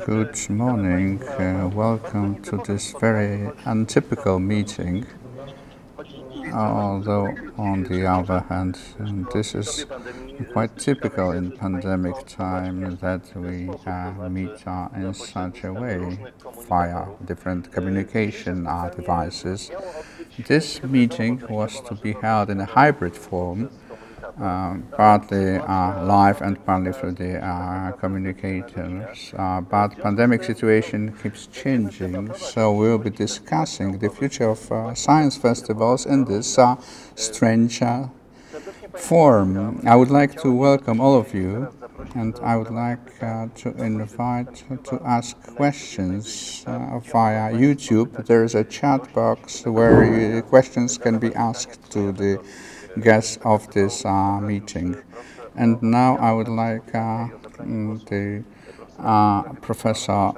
Good morning. Welcome to this very untypical meeting. Although, on the other hand, this is quite typical in pandemic time that we meet in such a way via different communication devices. This meeting was to be held in a hybrid form, partly live and partly through the communicators. But pandemic situation keeps changing, so we'll be discussing the future of science festivals in this strange form. I would like to welcome all of you, and I would like to invite to ask questions via YouTube. There is a chat box where questions can be asked to the guests of this meeting. And now I would like the Professor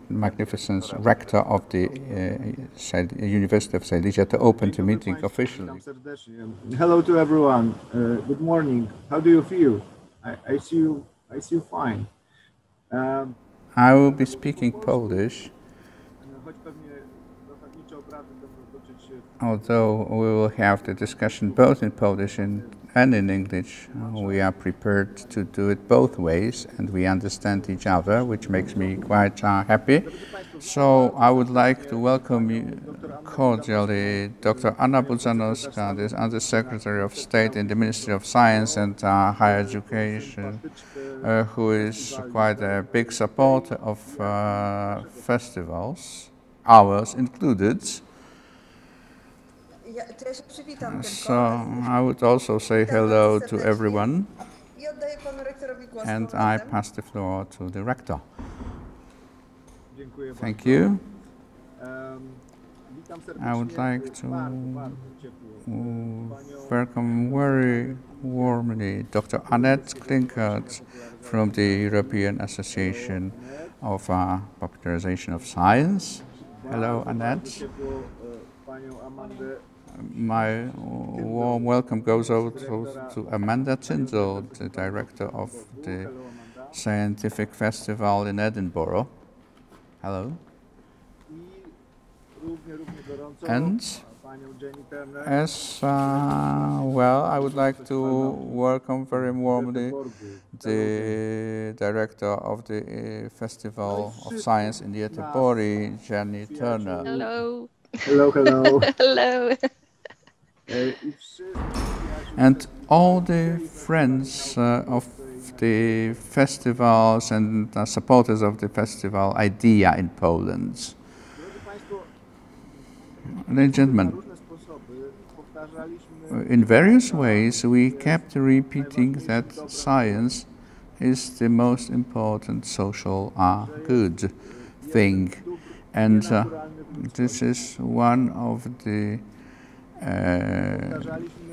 Magnificence, Rector of the University of Silesia, to open the meeting officially. Hello to everyone. Good morning. How do you feel? I see you fine. I will be speaking Polish, although we will have the discussion both in Polish and in English. We are prepared to do it both ways, and we understand each other, which makes me quite happy. So I would like to welcome you cordially Dr. Anna Budzanowska, the Undersecretary of State in the Ministry of Science and Higher Education, who is quite a big supporter of festivals, ours included. So I would also say hello to everyone, and I pass the floor to the rector. Thank you. I would like to welcome very warmly Dr. Annette Klinkert from the European Association of Popularization of Science. Hello, Annette. My warm welcome goes out to Amanda Tyndall, the director of the Scientific Festival in Edinburgh. Hello. And as well, I would like to welcome very warmly the director of the Festival of Science in Göteborg, Jenny Turner. Hello. Hello, hello. Hello. And all the friends of the festivals and supporters of the festival idea in Poland. Ladies and gentlemen, in various ways we kept repeating that science is the most important social good thing, and this is one of the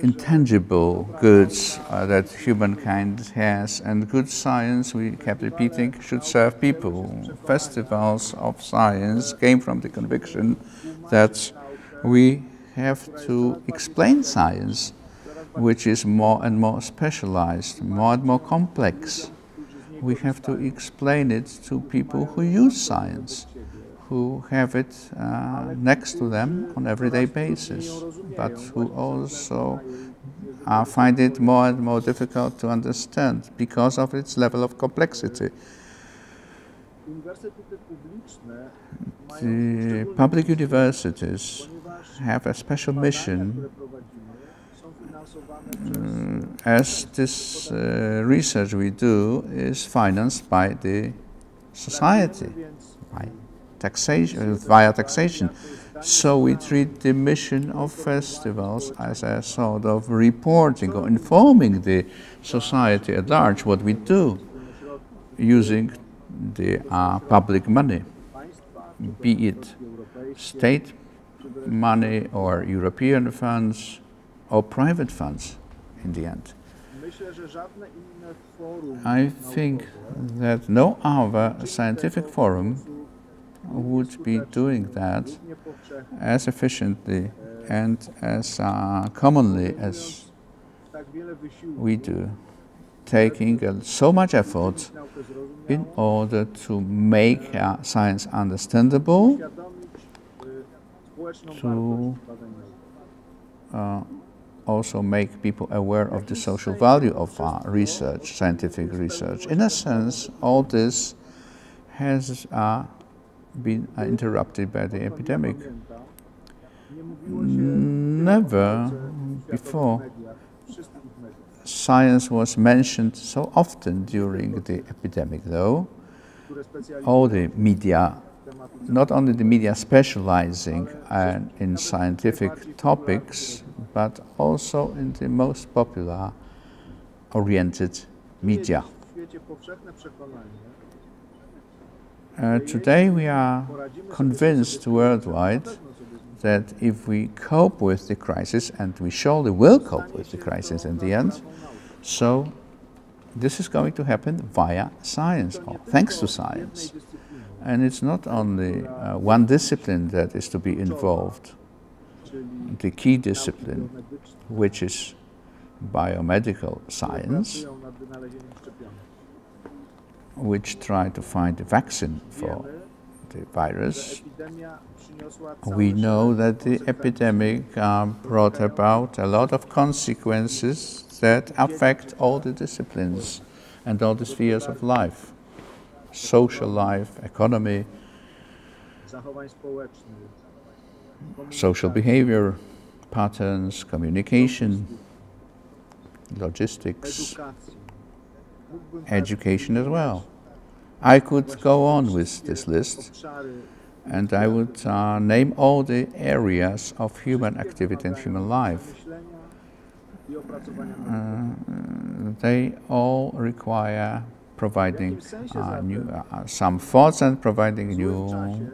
intangible goods that humankind has, and good science, we kept repeating, should serve people. Festivals of science came from the conviction that we have to explain science, which is more and more specialized, more and more complex. We have to explain it to people who use science, who have it next to them on everyday basis, but who also find it more and more difficult to understand because of its level of complexity. The public universities have a special mission, as this research we do is financed by the society, by taxation, via taxation. So we treat the mission of festivals as a sort of reporting or informing the society at large what we do using the public money, be it state money or European funds or private funds in the end. I think that no other scientific forum would be doing that as efficiently and as commonly as we do. taking so much effort in order to make science understandable, to also make people aware of the social value of research, scientific research. In a sense, all this has been interrupted by the epidemic. Never before science was mentioned so often during the epidemic, though. All the media, not only the media specializing in scientific topics, but also in the most popular oriented media. Today we are convinced worldwide that if we cope with the crisis, and we surely will cope with the crisis in the end, so this is going to happen via science, or thanks to science. And it's not only one discipline that is to be involved, the key discipline, which is biomedical science, which try to find a vaccine for the virus. We know that the epidemic brought about a lot of consequences that affect all the disciplines and all the spheres of life: social life, economy, social behavior patterns, communication, logistics, education as well. I could go on with this list, and I would name all the areas of human activity and human life. They all require providing some thoughts and providing new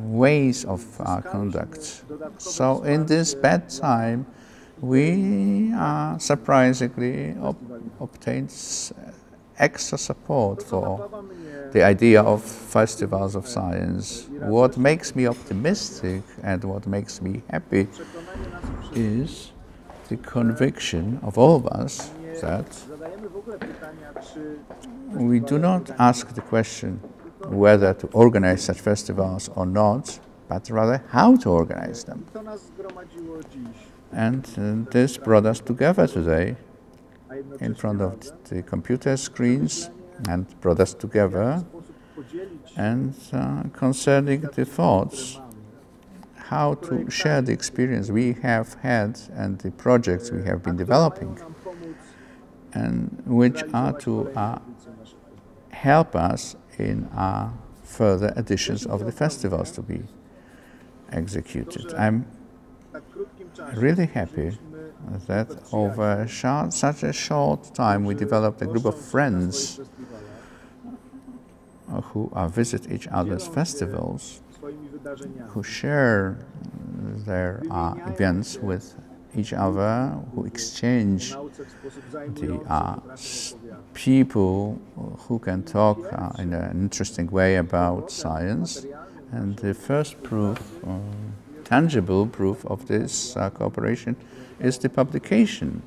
ways of conduct. So in this bad time, we surprisingly obtained extra support for the idea of festivals of science. What makes me optimistic and what makes me happy is the conviction of all of us that we do not ask the question whether to organize such festivals or not, but rather how to organize them. And this brought us together today in front of the computer screens, and brought us together and concerning the thoughts, how to share the experience we have had and the projects we have been developing, and which are to help us in further editions of the festivals to be executed. I'm really happy that over such a short time we developed a group of friends who visit each other's festivals, who share their events with each other, who exchange the people who can talk in an interesting way about science. And the first proof, tangible proof of this cooperation is the publication,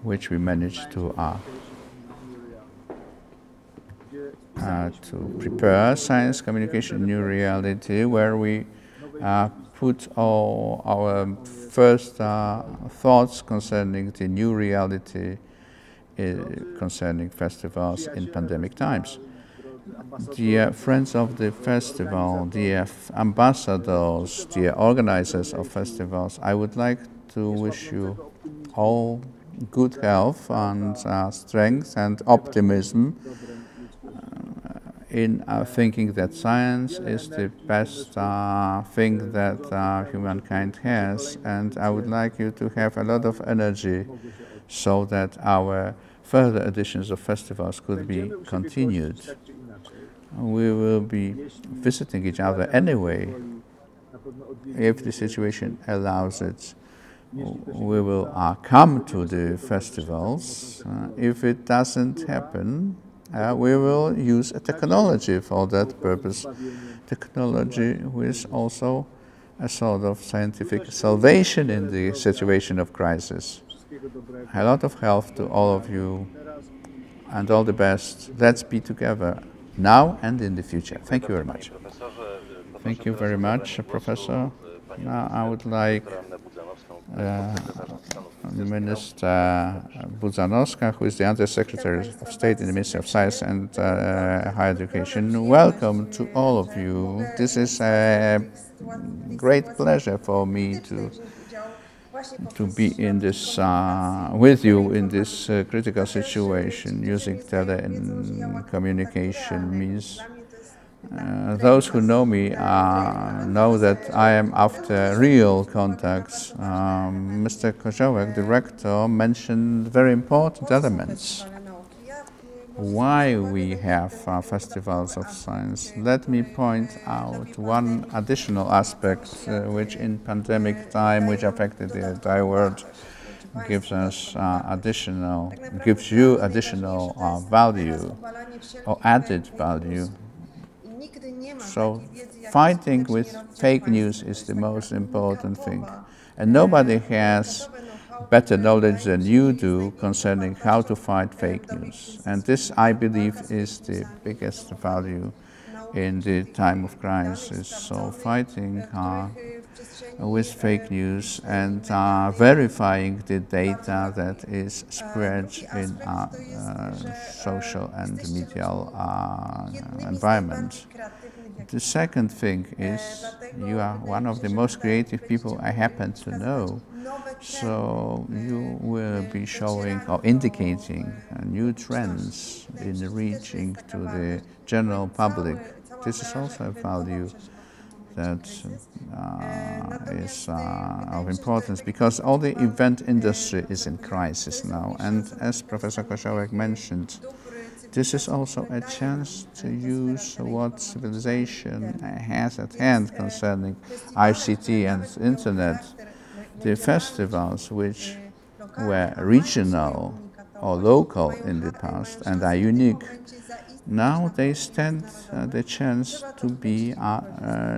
which we managed to prepare, Science Communication New Reality, where we put all our first thoughts concerning the new reality concerning festivals in pandemic times. Dear friends of the festival, dear ambassadors, dear organizers of festivals, I would like to wish you all good health and strength and optimism in thinking that science is the best thing that humankind has, and I would like you to have a lot of energy so that our further editions of festivals could be continued. We will be visiting each other anyway. If the situation allows it, we will come to the festivals. If it doesn't happen, we will use a technology for that purpose. Technology is also a sort of scientific salvation in the situation of crisis. A lot of health to all of you and all the best. Let's be together now and in the future. Thank you very much. Thank you very much, Professor. Now I would like Minister Budzanowska, who is the Undersecretary of State in the Ministry of Science and Higher Education. Welcome to all of you. This is a great pleasure for me to be in this with you in this critical situation. Using telecommunication means those who know me know that I am after real contacts. Mr. Koziołek, director, mentioned very important elements. Why we have festivals of science. Let me point out one additional aspect which in pandemic time, which affected the entire world, gives you additional value or added value. So fighting with fake news is the most important thing. And nobody has better knowledge than you do concerning how to fight fake news. And this, I believe, is the biggest value in the time of crisis. So fighting with fake news and verifying the data that is spread in social and medial environment. The second thing is you are one of the most creative people I happen to know. So you will be showing or indicating new trends in reaching to the general public. This is also a value that is of importance because all the event industry is in crisis now. And as Professor Koziołek mentioned, this is also a chance to use what civilization has at hand concerning ICT and internet. The festivals which were regional or local in the past and are unique, now they stand the chance to be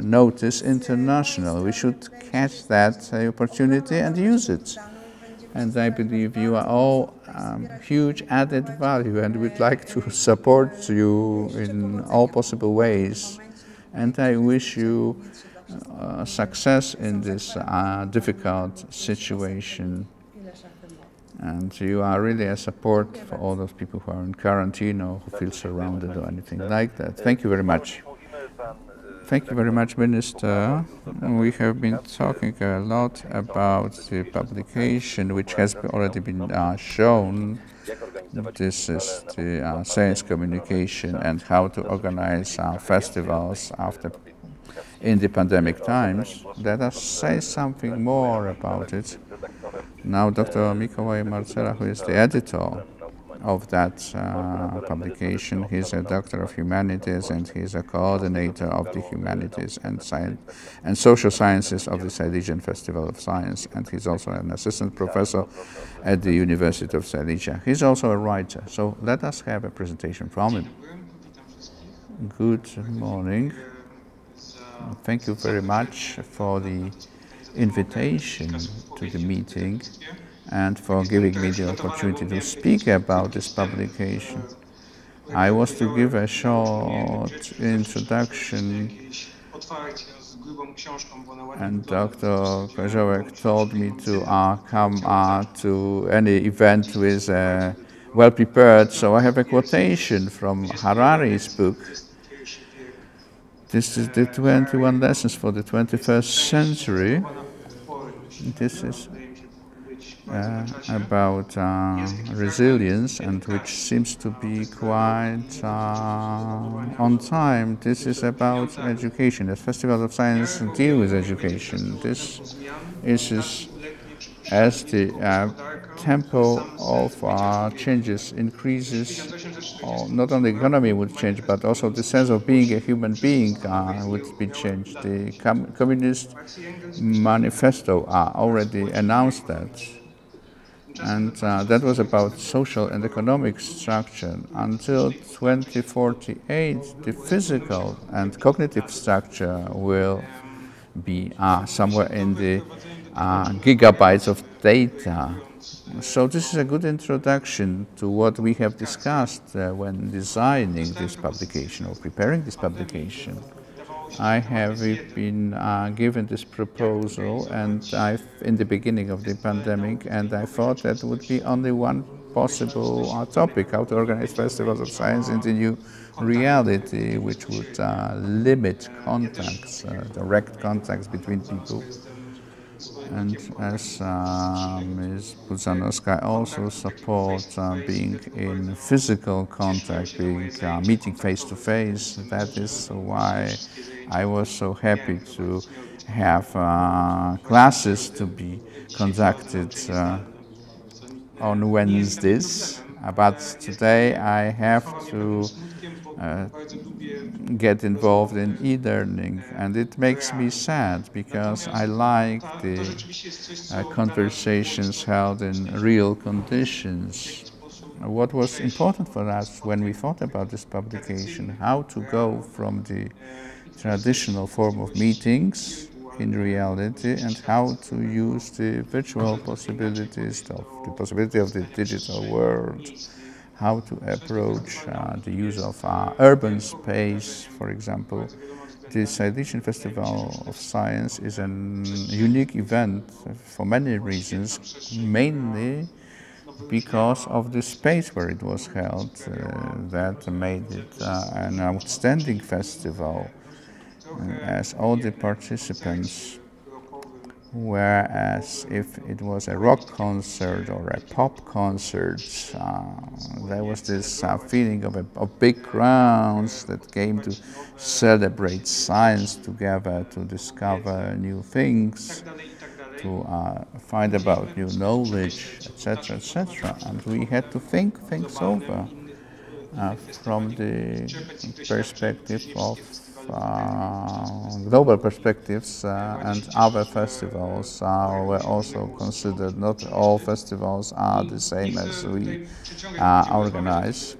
noticed international. We should catch that opportunity and use it. And I believe you are all huge added value and we'd like to support you in all possible ways. And I wish you success in this difficult situation. And you are really a support for all those people who are in quarantine or who feel surrounded or anything like that. Thank you very much. Thank you very much, Minister. We have been talking a lot about the publication which has already been shown. This is the science communication and how to organize festivals in the pandemic times. Let us say something more about it. Now Dr. Mikołaj Marcela, who is the editor of that publication, he's a Doctor of Humanities and he's a coordinator of the Humanities and Social Sciences of the Silesian Festival of Science, and he's also an assistant professor at the University of Silesia. He's also a writer, so let us have a presentation from him. Good morning. Thank you very much for the invitation to the meeting and for giving me the opportunity to speak about this publication. I was to give a short introduction, and Dr. Koziołek told me to come to any event with well prepared, so I have a quotation from Harari's book. This is the 21 lessons for the 21st century. This is about resilience and which seems to be quite on time. This is about education. The Festival of Science deal with education. This is as the tempo of changes increases, not only the economy would change, but also the sense of being a human being would be changed. The Communist Manifesto already announced that. And that was about social and economic structure. Until 2048, the physical and cognitive structure will be somewhere in the gigabytes of data. So this is a good introduction to what we have discussed when designing this publication or preparing this publication. I have been given this proposal, and in the beginning of the pandemic, and I thought that would be only one possible topic: how to organize festivals of science in the new reality, which would limit contacts, direct contacts between people. And as Ms. Budzanowska also supports being in physical contact, being meeting face to face. That is why I was so happy to have classes to be conducted on Wednesdays. But today I have to get involved in e-learning, and it makes me sad because I like the conversations held in real conditions. What was important for us when we thought about this publication, how to go from the traditional form of meetings in reality and how to use the virtual possibilities of the possibility of the digital world, how to approach the use of urban space, for example. The Silesian Festival of Science is a unique event for many reasons, mainly because of the space where it was held that made it an outstanding festival, as all the participants, whereas if it was a rock concert or a pop concert, there was this feeling of big crowds that came to celebrate science together, to discover new things, to find about new knowledge, etc., etc. And we had to think things over from the perspective of global perspectives, and other festivals were also considered. Not all festivals are the same as we organize.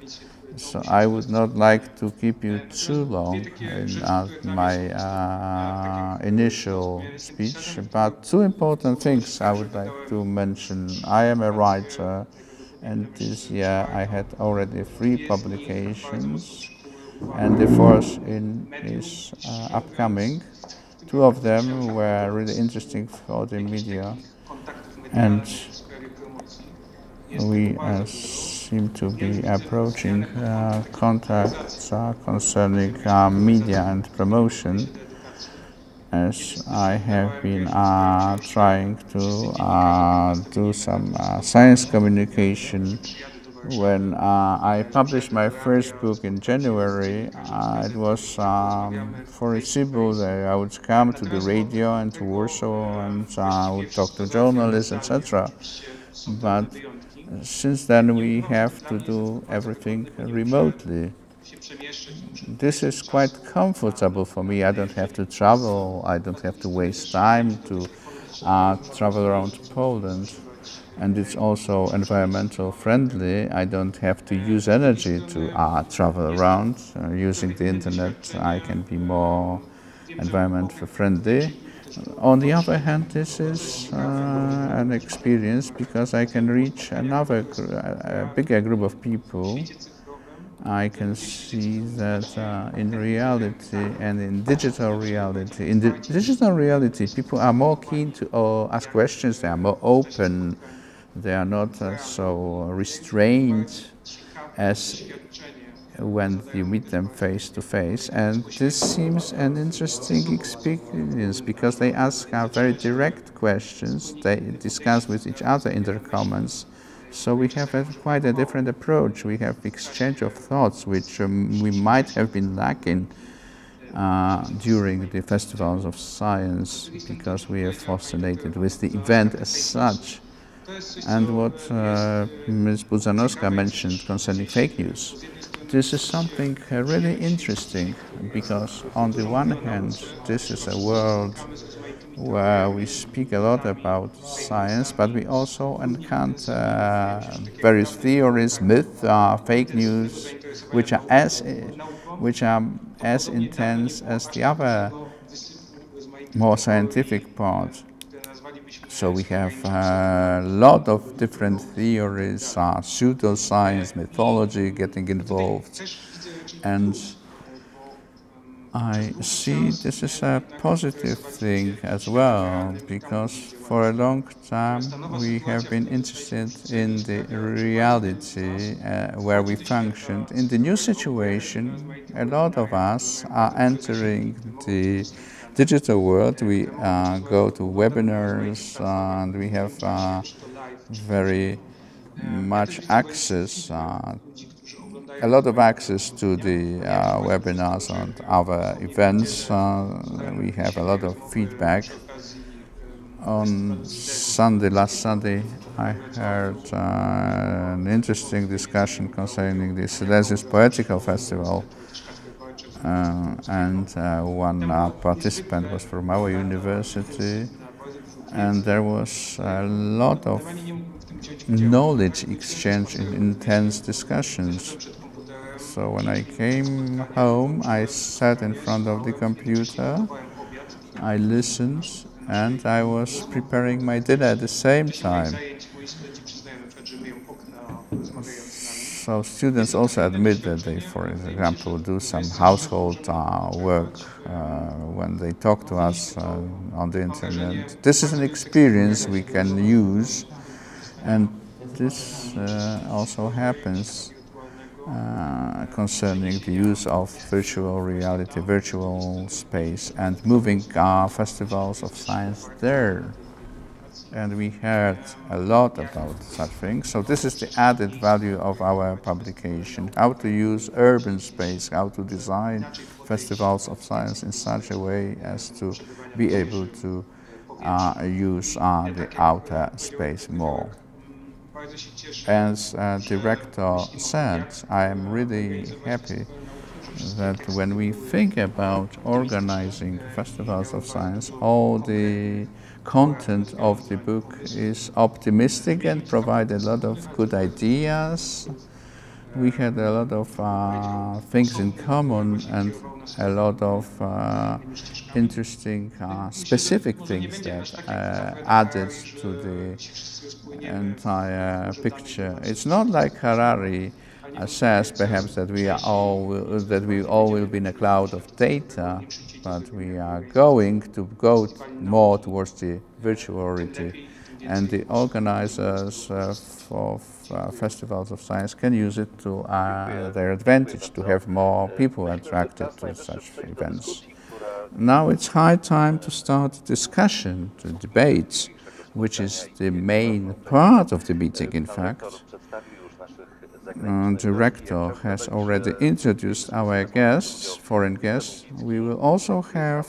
So I would not like to keep you too long in my initial speech, but two important things I would like to mention. I am a writer, and this year I had already 3 publications, and the fourth is upcoming. Two of them were really interesting for the media, and we seem to be approaching contacts concerning media and promotion, as I have been trying to do some science communication. When I published my first book in January, it was foreseeable that I would come to the radio and to Warsaw and I would talk to journalists, etc. But since then we have to do everything remotely. This is quite comfortable for me. I don't have to travel, I don't have to waste time to travel around Poland. And it's also environmental friendly. I don't have to use energy to travel around. Using the internet, I can be more environmental friendly. On the other hand, this is an experience because I can reach a bigger group of people. I can see that in reality and in digital reality, people are more keen to ask questions, they are more open, they are not so restrained as when you meet them face to face. And this seems an interesting experience because they ask very direct questions, they discuss with each other in their comments. So we have quite a different approach. We have exchange of thoughts, which we might have been lacking during the festivals of science, because we are fascinated with the event as such. And what Ms. Budzanowska mentioned concerning fake news, this is something really interesting, because on the one hand, this is a world where we speak a lot about science, but we also encounter various theories, myths, fake news, which are as intense as the other more scientific part. So we have a lot of different theories, pseudoscience, mythology getting involved, and I see this is a positive thing as well, because for a long time we have been interested in the reality where we functioned. In the new situation, a lot of us are entering the digital world. We go to webinars and we have very much access a lot of access to the webinars and other events. We have a lot of feedback. On Sunday, last Sunday, I heard an interesting discussion concerning the Silesius Poetical Festival, and one participant was from our university, and there was a lot of knowledge exchange in intense discussions. So when I came home, I sat in front of the computer, I listened, and I was preparing my dinner at the same time. So students also admit that they, for example, do some household work when they talk to us on the internet. This is an experience we can use, and this also happens concerning the use of virtual reality, virtual space, and moving festivals of science there. And we heard a lot about such things. So this is the added value of our publication, how to use urban space, how to design festivals of science in such a way as to be able to use the outer space more. As director said, I am really happy that when we think about organizing festivals of science, all the content of the book is optimistic and provide a lot of good ideas. We had a lot of things in common and a lot of interesting specific things that added to the entire picture. It's not like Harari says, perhaps, that we all will be in a cloud of data, but we are going to go more towards the virtuality, and the organizers of festivals of science can use it to their advantage, to have more people attracted to such events. Now it's high time to start discussion, to debate, which is the main part of the meeting, in fact. Director has already introduced our guests, foreign guests. We will also have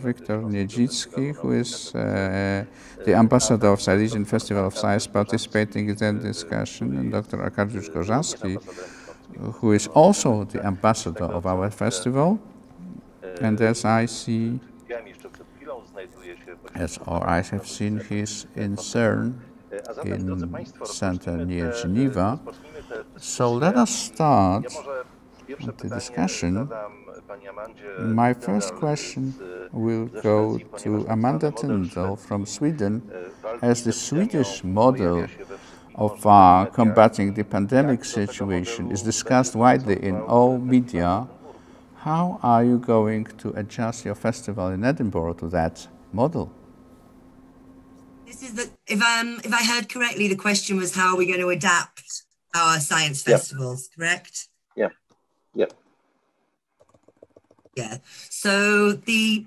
Viktor Niedzicki, who is the ambassador of Silesian Festival of Science, participating in that discussion, and Dr. Arkadiusz Gorzalski, who is also the ambassador of our festival. And as I see, or I have seen his in CERN, in center near Geneva. So let us start the discussion. My first question will go to Amanda Tyndall from Sweden. As the Swedish model of combating the pandemic situation is discussed widely in all media, how are you going to adjust your festival in Edinburgh to that model? This is if I heard correctly, the question was how are we going to adapt our science festivals, correct? Yeah. Yeah. So the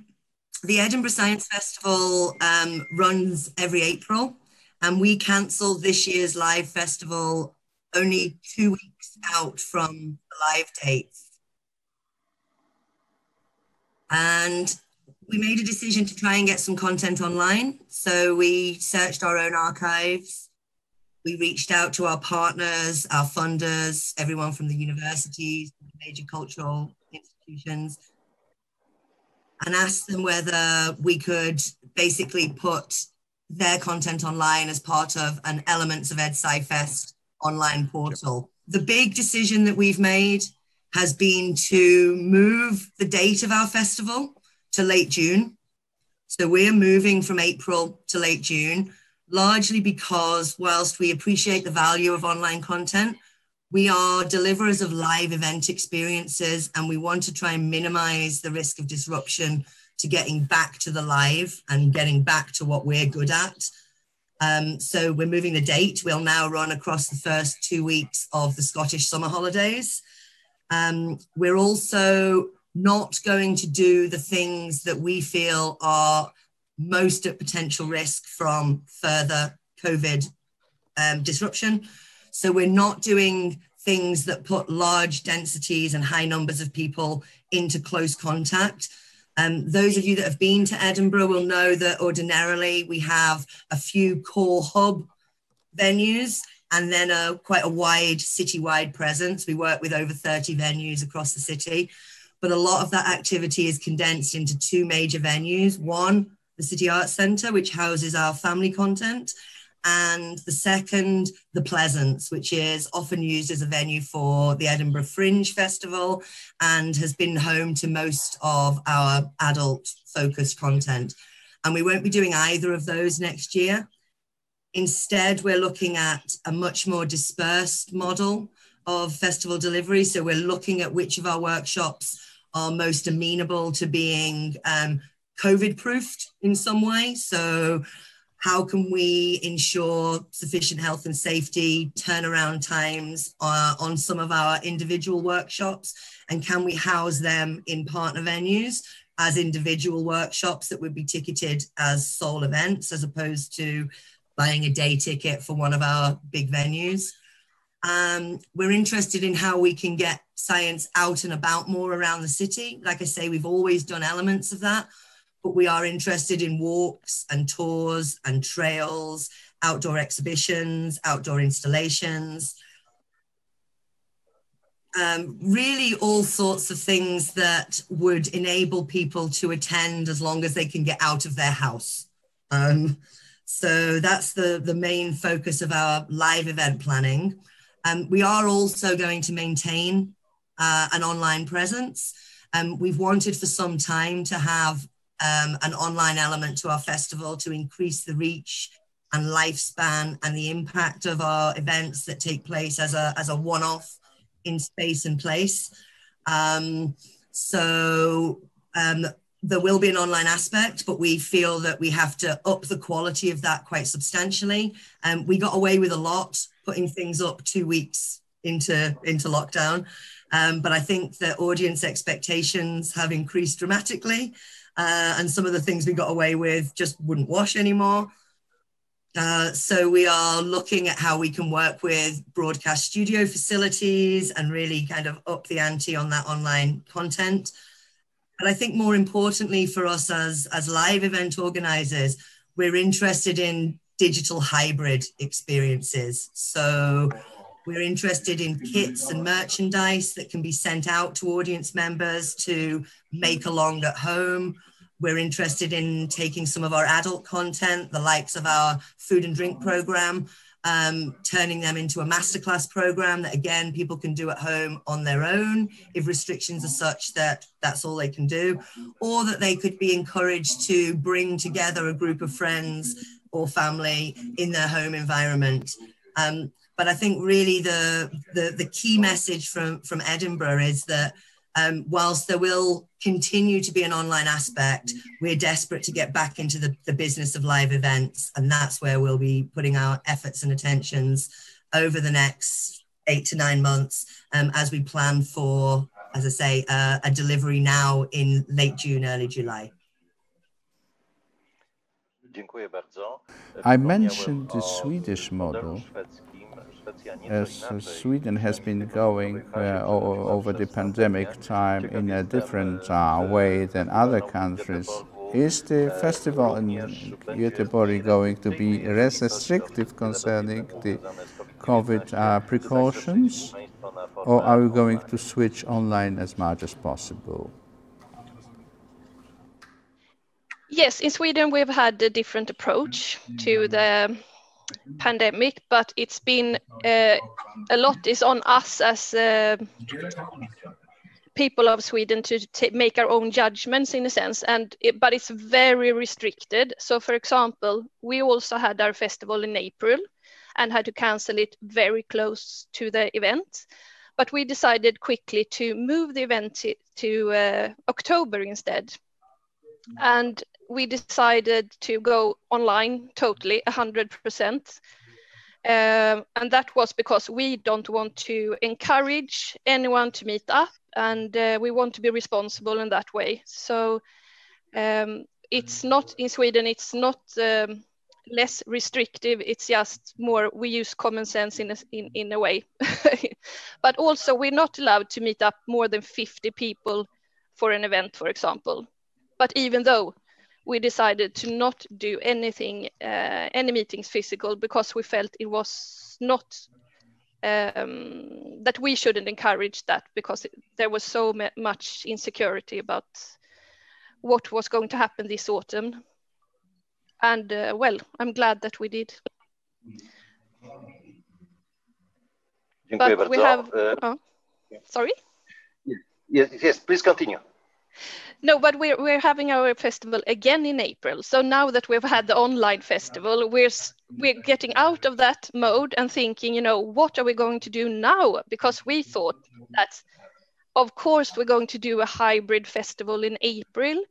Edinburgh Science Festival runs every April, and we cancelled this year's live festival only 2 weeks out from the live dates. And we made a decision to try and get some content online. So we searched our own archives. We reached out to our partners, our funders, everyone from the universities, major cultural institutions, and asked them whether we could basically put their content online as part of an Elements of EdSciFest online portal. The big decision that we've made has been to move the date of our festival to late June. So we're moving from April to late June, largely because whilst we appreciate the value of online content, we are deliverers of live event experiences, and we want to try and minimize the risk of disruption to getting back to the live and getting back to what we're good at. So we're moving the date. We'll now run across the first 2 weeks of the Scottish summer holidays. We're also not going to do the things that we feel are most at potential risk from further COVID disruption. So we're not doing things that put large densities and high numbers of people into close contact. Those of you that have been to Edinburgh will know that ordinarily we have a few core hub venues and then quite a wide citywide presence. We work with over 30 venues across the city, but a lot of that activity is condensed into 2 major venues. One, the City Arts Centre, which houses our family content, and the second, the Pleasance, which is often used as a venue for the Edinburgh Fringe Festival and has been home to most of our adult focused content. And we won't be doing either of those next year. Instead, we're looking at a much more dispersed model of festival delivery. So we're looking at which of our workshops are most amenable to being COVID-proofed in some way. So how can we ensure sufficient health and safety turnaround times on some of our individual workshops? And can we house them in partner venues as individual workshops that would be ticketed as sole events, as opposed to buying a day ticket for one of our big venues? We're interested in how we can get science out and about more around the city. Like I say, we've always done elements of that, but we are interested in walks and tours and trails, outdoor exhibitions, outdoor installations, really all sorts of things that would enable people to attend as long as they can get out of their house. So that's the main focus of our live event planning. We are also going to maintain an online presence. We've wanted for some time to have an online element to our festival to increase the reach and lifespan and the impact of our events that take place as a one-off in space and place. There will be an online aspect, but we feel that we have to up the quality of that quite substantially. We got away with a lot, putting things up 2 weeks into lockdown. But I think that audience expectations have increased dramatically. And some of the things we got away with just wouldn't wash anymore. So we are looking at how we can work with broadcast studio facilities and really kind of up the ante on that online content. But I think more importantly for us as live event organizers, we're interested in digital hybrid experiences. So we're interested in kits and merchandise that can be sent out to audience members to make along at home. We're interested in taking some of our adult content, the likes of our food and drink program, turning them into a masterclass program that, again, people can do at home on their own if restrictions are such that that's all they can do, or that they could be encouraged to bring together a group of friends or family in their home environment. But I think really the key message from Edinburgh is that whilst there will continue to be an online aspect, we're desperate to get back into the business of live events. And that's where we'll be putting our efforts and attentions over the next 8 to 9 months as we plan for, as I say, a delivery now in late June, early July. I mentioned the Swedish model, as Sweden has been going over the pandemic time in a different way than other countries. Is the festival in Göteborg going to be less restrictive concerning the COVID precautions, or are we going to switch online as much as possible? Yes, in Sweden we've had a different approach to the pandemic, but it's been a lot is on us as people of Sweden to make our own judgments in a sense, but it's very restricted. So for example, we also had our festival in April and had to cancel it very close to the event. But we decided quickly to move the event to October instead. And we decided to go online totally, 100%. And that was because we don't want to encourage anyone to meet up, and we want to be responsible in that way. So it's not in Sweden, it's not less restrictive, it's just more we use common sense in a way. But also we're not allowed to meet up more than 50 people for an event, for example. But even though we decided to not do anything, any meetings physical, because we felt it was not, that we shouldn't encourage that, because there was so much insecurity about what was going to happen this autumn. And well, I'm glad that we did. But we have, sorry? Yes, please continue. No, but we're having our festival again in April. So now that we've had the online festival, we're getting out of that mode and thinking, you know, what are we going to do now? Because we thought that, of course, we're going to do a hybrid festival in April.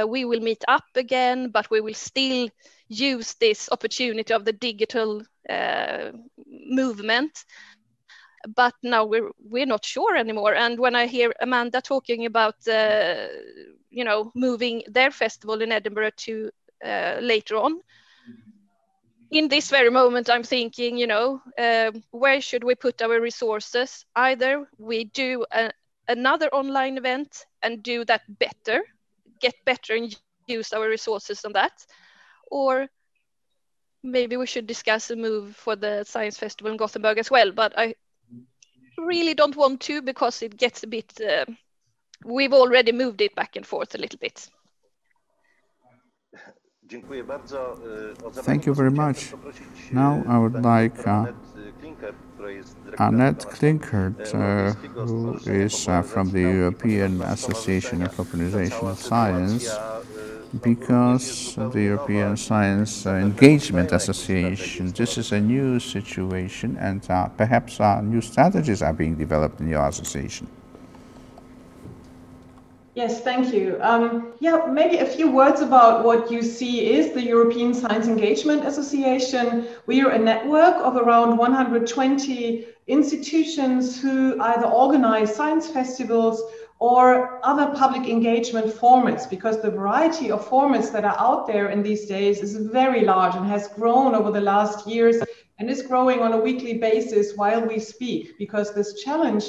We will meet up again, but we will still use this opportunity of the digital movement. But now we're not sure anymore. And when I hear Amanda talking about you know, moving their festival in Edinburgh to later on, in this very moment I'm thinking, you know, where should we put our resources? Either we do another online event and do that better, get better and use our resources on that, or maybe we should discuss a move for the Science Festival in Gothenburg as well. But I really don't want to, because it gets a bit, we've already moved it back and forth a little bit. Thank you very much. Now I would like Annette Klinkert, who is from the European Association of Organizational Science, because the European Science Engagement Association, this is a new situation, and perhaps new strategies are being developed in your association. Yes, thank you. Yeah, maybe a few words about what you see is the European Science Engagement Association. We are a network of around 120 institutions who either organize science festivals or other public engagement formats, because the variety of formats that are out there in these days is very large and has grown over the last years and is growing on a weekly basis while we speak, because this challenge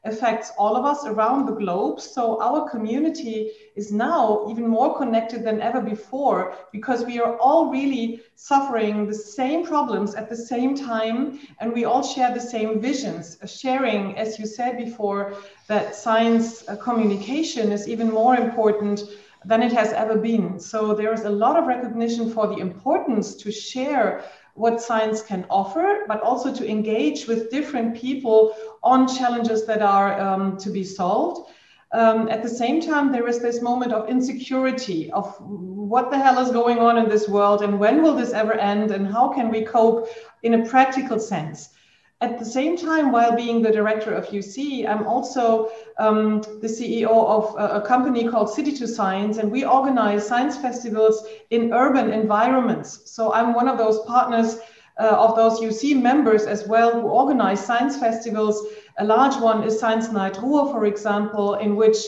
affects all of us around the globe. So our community is now even more connected than ever before, because we are all really suffering the same problems at the same time, and we all share the same visions, sharing, as you said before, that science communication is even more important than it has ever been. So there is a lot of recognition for the importance to share what science can offer, but also to engage with different people on challenges that are to be solved. At the same time, there is this moment of insecurity of what the hell is going on in this world, and when will this ever end, and how can we cope in a practical sense. At the same time, while being the director of UC, I'm also the CEO of a company called City to Science, and we organize science festivals in urban environments. So I'm one of those partners of those UC members as well, who organize science festivals. A large one is Science Night Ruhr, for example, in which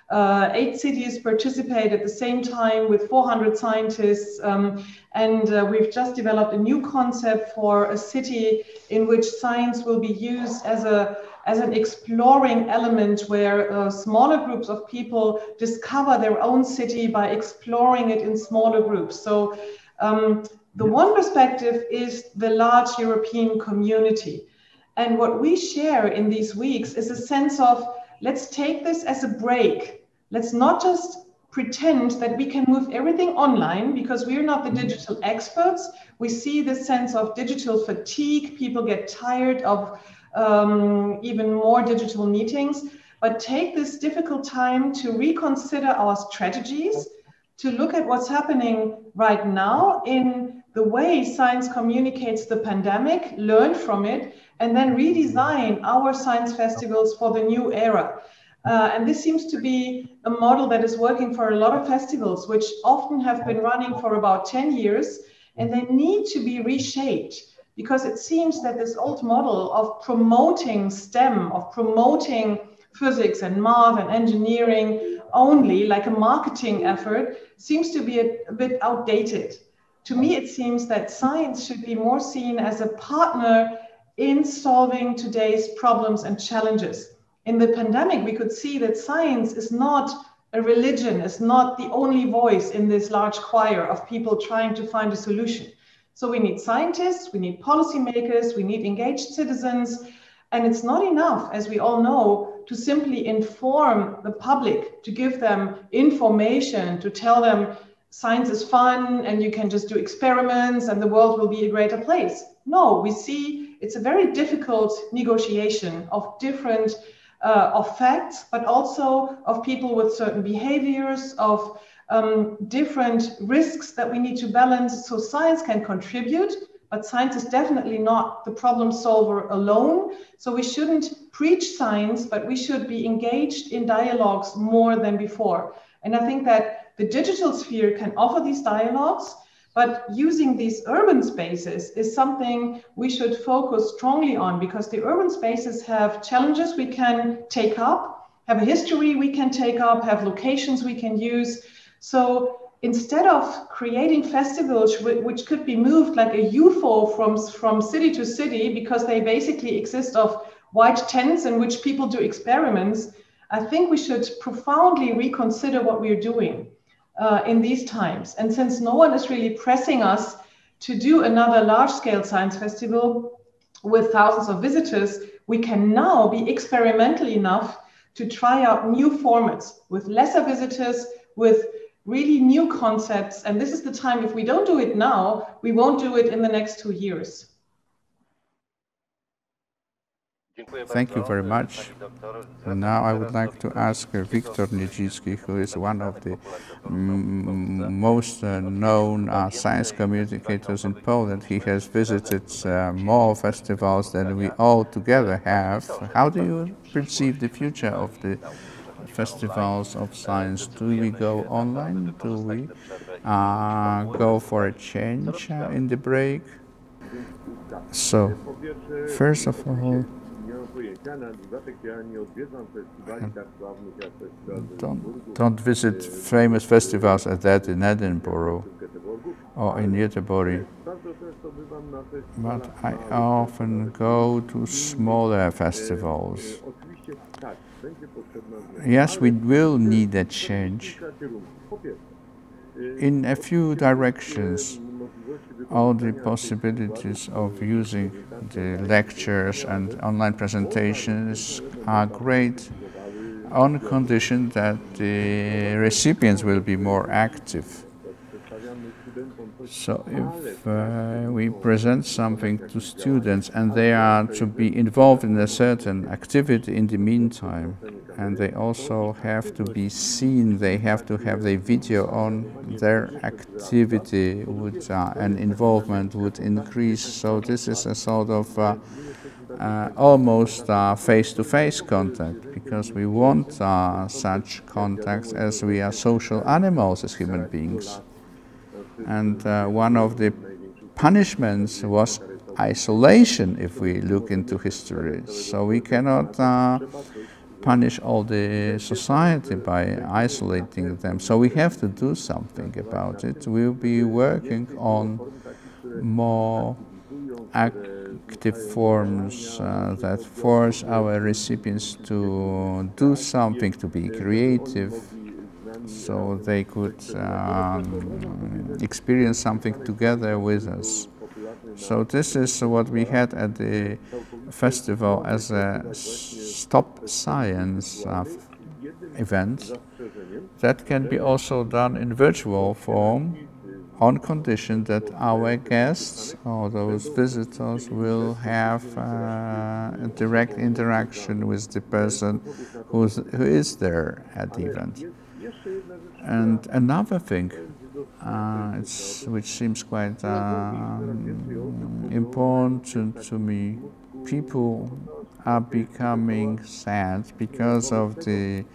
8 cities participate at the same time with 400 scientists. We've just developed a new concept for a city in which science will be used as an exploring element, where smaller groups of people discover their own city by exploring it in smaller groups. So the one perspective is the large European community. And what we share in these weeks is a sense of, let's take this as a break. Let's not just pretend that we can move everything online, because we're not the digital experts. We see this sense of digital fatigue. People get tired of even more digital meetings. but take this difficult time to reconsider our strategies, to look at what's happening right now in the way science communicates the pandemic, learn from it, and then redesign our science festivals for the new era. And this seems to be a model that is working for a lot of festivals, which often have been running for about 10 years, and they need to be reshaped, because it seems that this old model of promoting STEM, of promoting physics and math and engineering only like a marketing effort, seems to be a bit outdated. To me, it seems that science should be more seen as a partner in solving today's problems and challenges. In the pandemic, we could see that science is not a religion, is not the only voice in this large choir of people trying to find a solution. So we need scientists, we need policymakers, we need engaged citizens, and it's not enough, as we all know, to simply inform the public, to give them information, to tell them science is fun and you can just do experiments and the world will be a greater place. No, we see it's a very difficult negotiation of different of facts, but also of people with certain behaviors, of different risks that we need to balance. So science can contribute, but science is definitely not the problem solver alone. So we shouldn't preach science, but we should be engaged in dialogues more than before. And I think that the digital sphere can offer these dialogues, but using these urban spaces is something we should focus strongly on, because the urban spaces have challenges we can take up, have a history we can take up, have locations we can use. So instead of creating festivals which could be moved like a UFO from city to city, because they basically exist of white tents in which people do experiments, I think we should profoundly reconsider what we're doing in these times. And since no one is really pressing us to do another large-scale science festival with thousands of visitors, we can now be experimental enough to try out new formats with lesser visitors, with really new concepts. And this is the time, if we don't do it now, we won't do it in the next 2 years. Thank you very much. And now I would like to ask Wiktor Niedzicki, who is one of the most known science communicators in Poland. He has visited more festivals than we all together have. How do you perceive the future of the festivals of science? Do we go online? Do we go for a change in the break? So, first of all, don't visit famous festivals as that in Edinburgh or in Göteborg. But I often go to smaller festivals. Yes, we will need a change in a few directions. All the possibilities of using the lectures and online presentations are great, on condition that the recipients will be more active. So if we present something to students and they are to be involved in a certain activity in the meantime, and they also have to be seen, they have to have the video on, their activity would, and involvement would increase. So this is a sort of almost face-to-face contact, because we want such contacts, as we are social animals as human beings. And one of the punishments was isolation, if we look into history. So we cannot punish all the society by isolating them. So we have to do something about it. We'll be working on more active forms that force our recipients to do something, to be creative, so they could experience something together with us. So this is what we had at the festival as a Stop Science event. That can be also done in virtual form, on condition that our guests or those visitors will have a direct interaction with the person who is there at the event. And another thing, which seems quite important to me, people are becoming sad because of the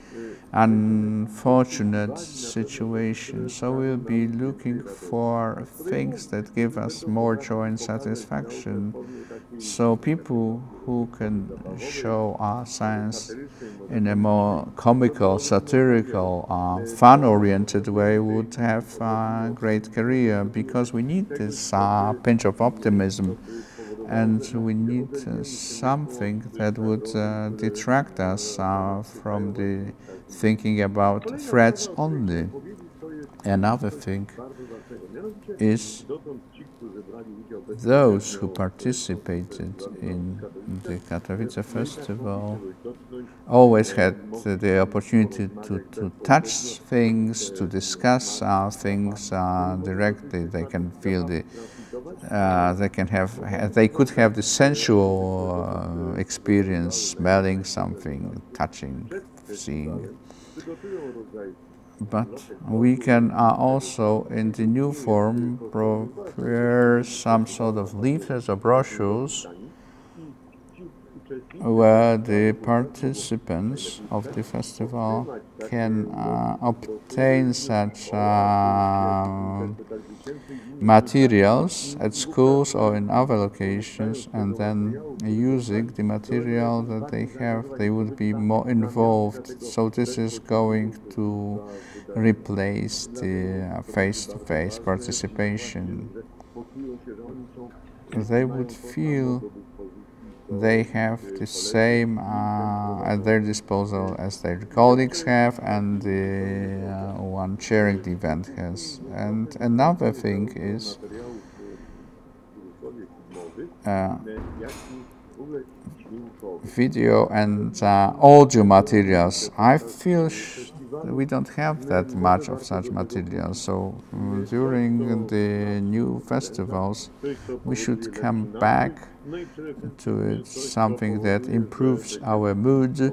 unfortunate situation. So we'll be looking for things that give us more joy and satisfaction. So people who can show our science in a more comical, satirical, fun-oriented way would have a great career, because we need this pinch of optimism, and we need something that would detract us from the thinking about threats only. Another thing is those who participated in the Katowice festival always had the opportunity to touch things, to discuss things directly. They can feel they could have the sensual experience, smelling something, touching, seeing. But we can also, in the new form, prepare some sort of leaflets or brochures where the participants of the festival can obtain such materials at schools or in other locations, and then using the material that they have, they would be more involved. So this is going to replace the face-to-face participation. They would feel they have the same at their disposal as their colleagues have, and the one chairing the event has. And another thing is video and audio materials. I feel we don't have that much of such materials, so during the new festivals we should come back to it, something that improves our mood,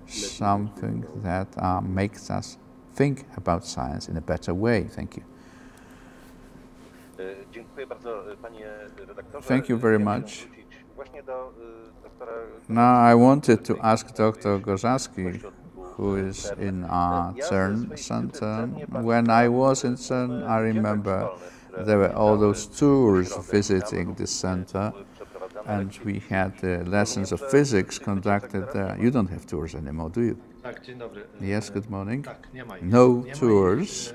something that makes us think about science in a better way. Thank you. Thank you very much. Now I wanted to ask Dr. Gorzaski, who is in our CERN center. When I was in CERN, I remember there were all those tours visiting the center, and we had lessons of physics conducted there. You don't have tours anymore, do you? Yes, good morning. No tours,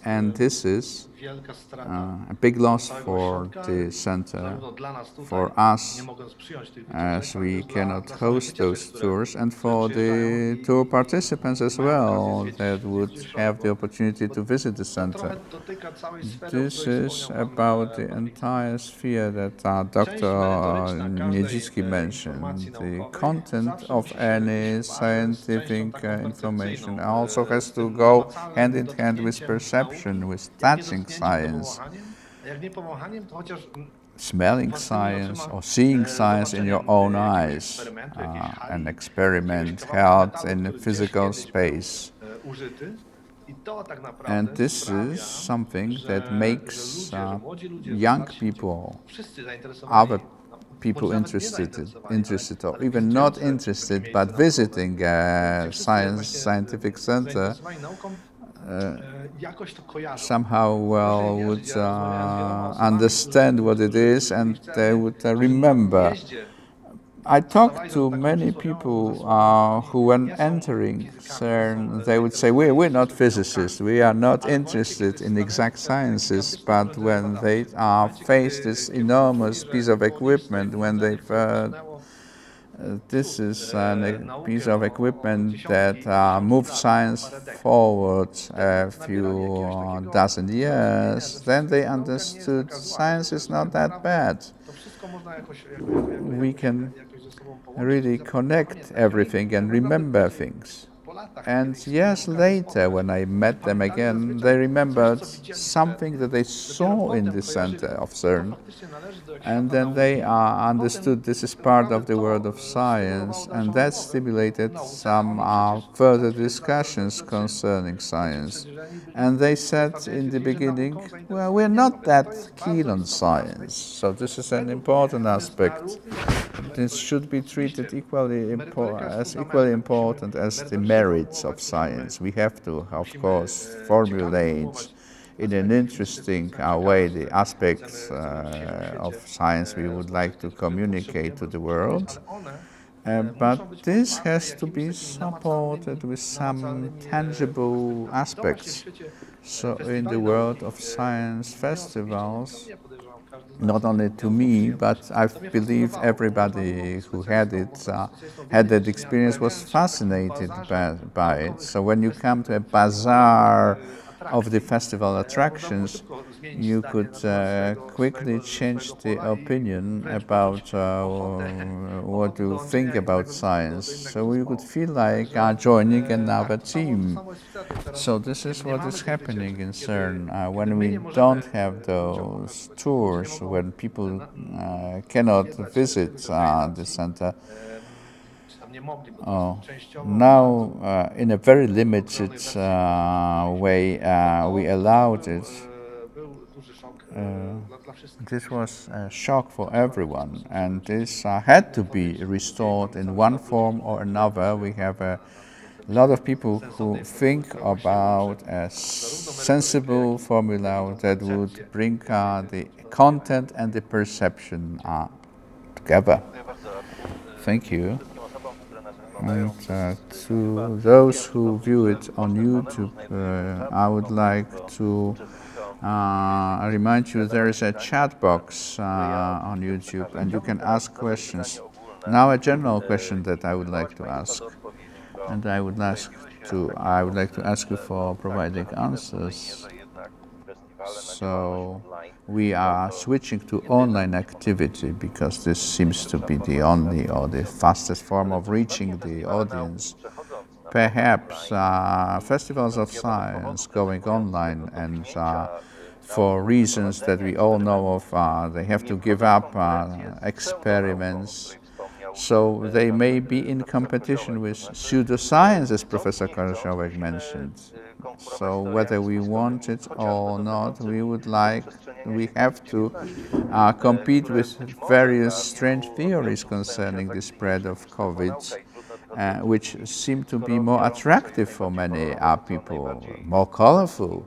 and this is a big loss for the center, for us, as we cannot host those tours, and for the tour participants as well that would have the opportunity to visit the center. This is about the entire sphere that Dr. Niedzicki mentioned. The content of any scientific information also has to go hand in hand with perception, with touching science, smelling science, or seeing science in your own eyes, an experiment held in physical space. And this is something that makes young people, other people interested or even not interested, but visiting a scientific center, somehow would understand what it is, and they would remember. I talked to many people who, when entering CERN, they would say, we're not physicists, we are not interested in exact sciences, but when they face this enormous piece of equipment, when they've this is a piece of equipment that moves science forward a few dozen years, then they understood science is not that bad. We can really connect everything and remember things. And years later, when I met them again, they remembered something that they saw in the center of CERN. And then they understood this is part of the world of science, and that stimulated some further discussions concerning science. And they said in the beginning, well, we're not that keen on science. So this is an important aspect. This should be treated equally important as the merits of science. We have to, of course, formulate in an interesting way the aspects of science we would like to communicate to the world. But this has to be supported with some tangible aspects. So in the world of science festivals, not only to me, but I believe everybody who had that experience was fascinated by it. So when you come to a bazaar of the festival attractions, you could quickly change the opinion about what you think about science. So you could feel like joining another team. So this is what is happening in CERN when we don't have those tours, when people cannot visit the center. Now, in a very limited way, we allowed it. This was a shock for everyone, and this had to be restored in one form or another. We have a lot of people who think about a sensible formula that would bring the content and the perception together. Thank you. And to those who view it on YouTube, I would like to remind you there is a chat box on YouTube, and you can ask questions. Now, a general question that I would like to ask, and I would like to ask you for providing answers. So we are switching to online activity because this seems to be the only or the fastest form of reaching the audience. Perhaps festivals of science going online, and for reasons that we all know of, they have to give up experiments. So they may be in competition with pseudoscience, as Professor Karaszałek mentioned. So whether we want it or not, we have to compete with various strange theories concerning the spread of COVID, which seem to be more attractive for many people, more colorful,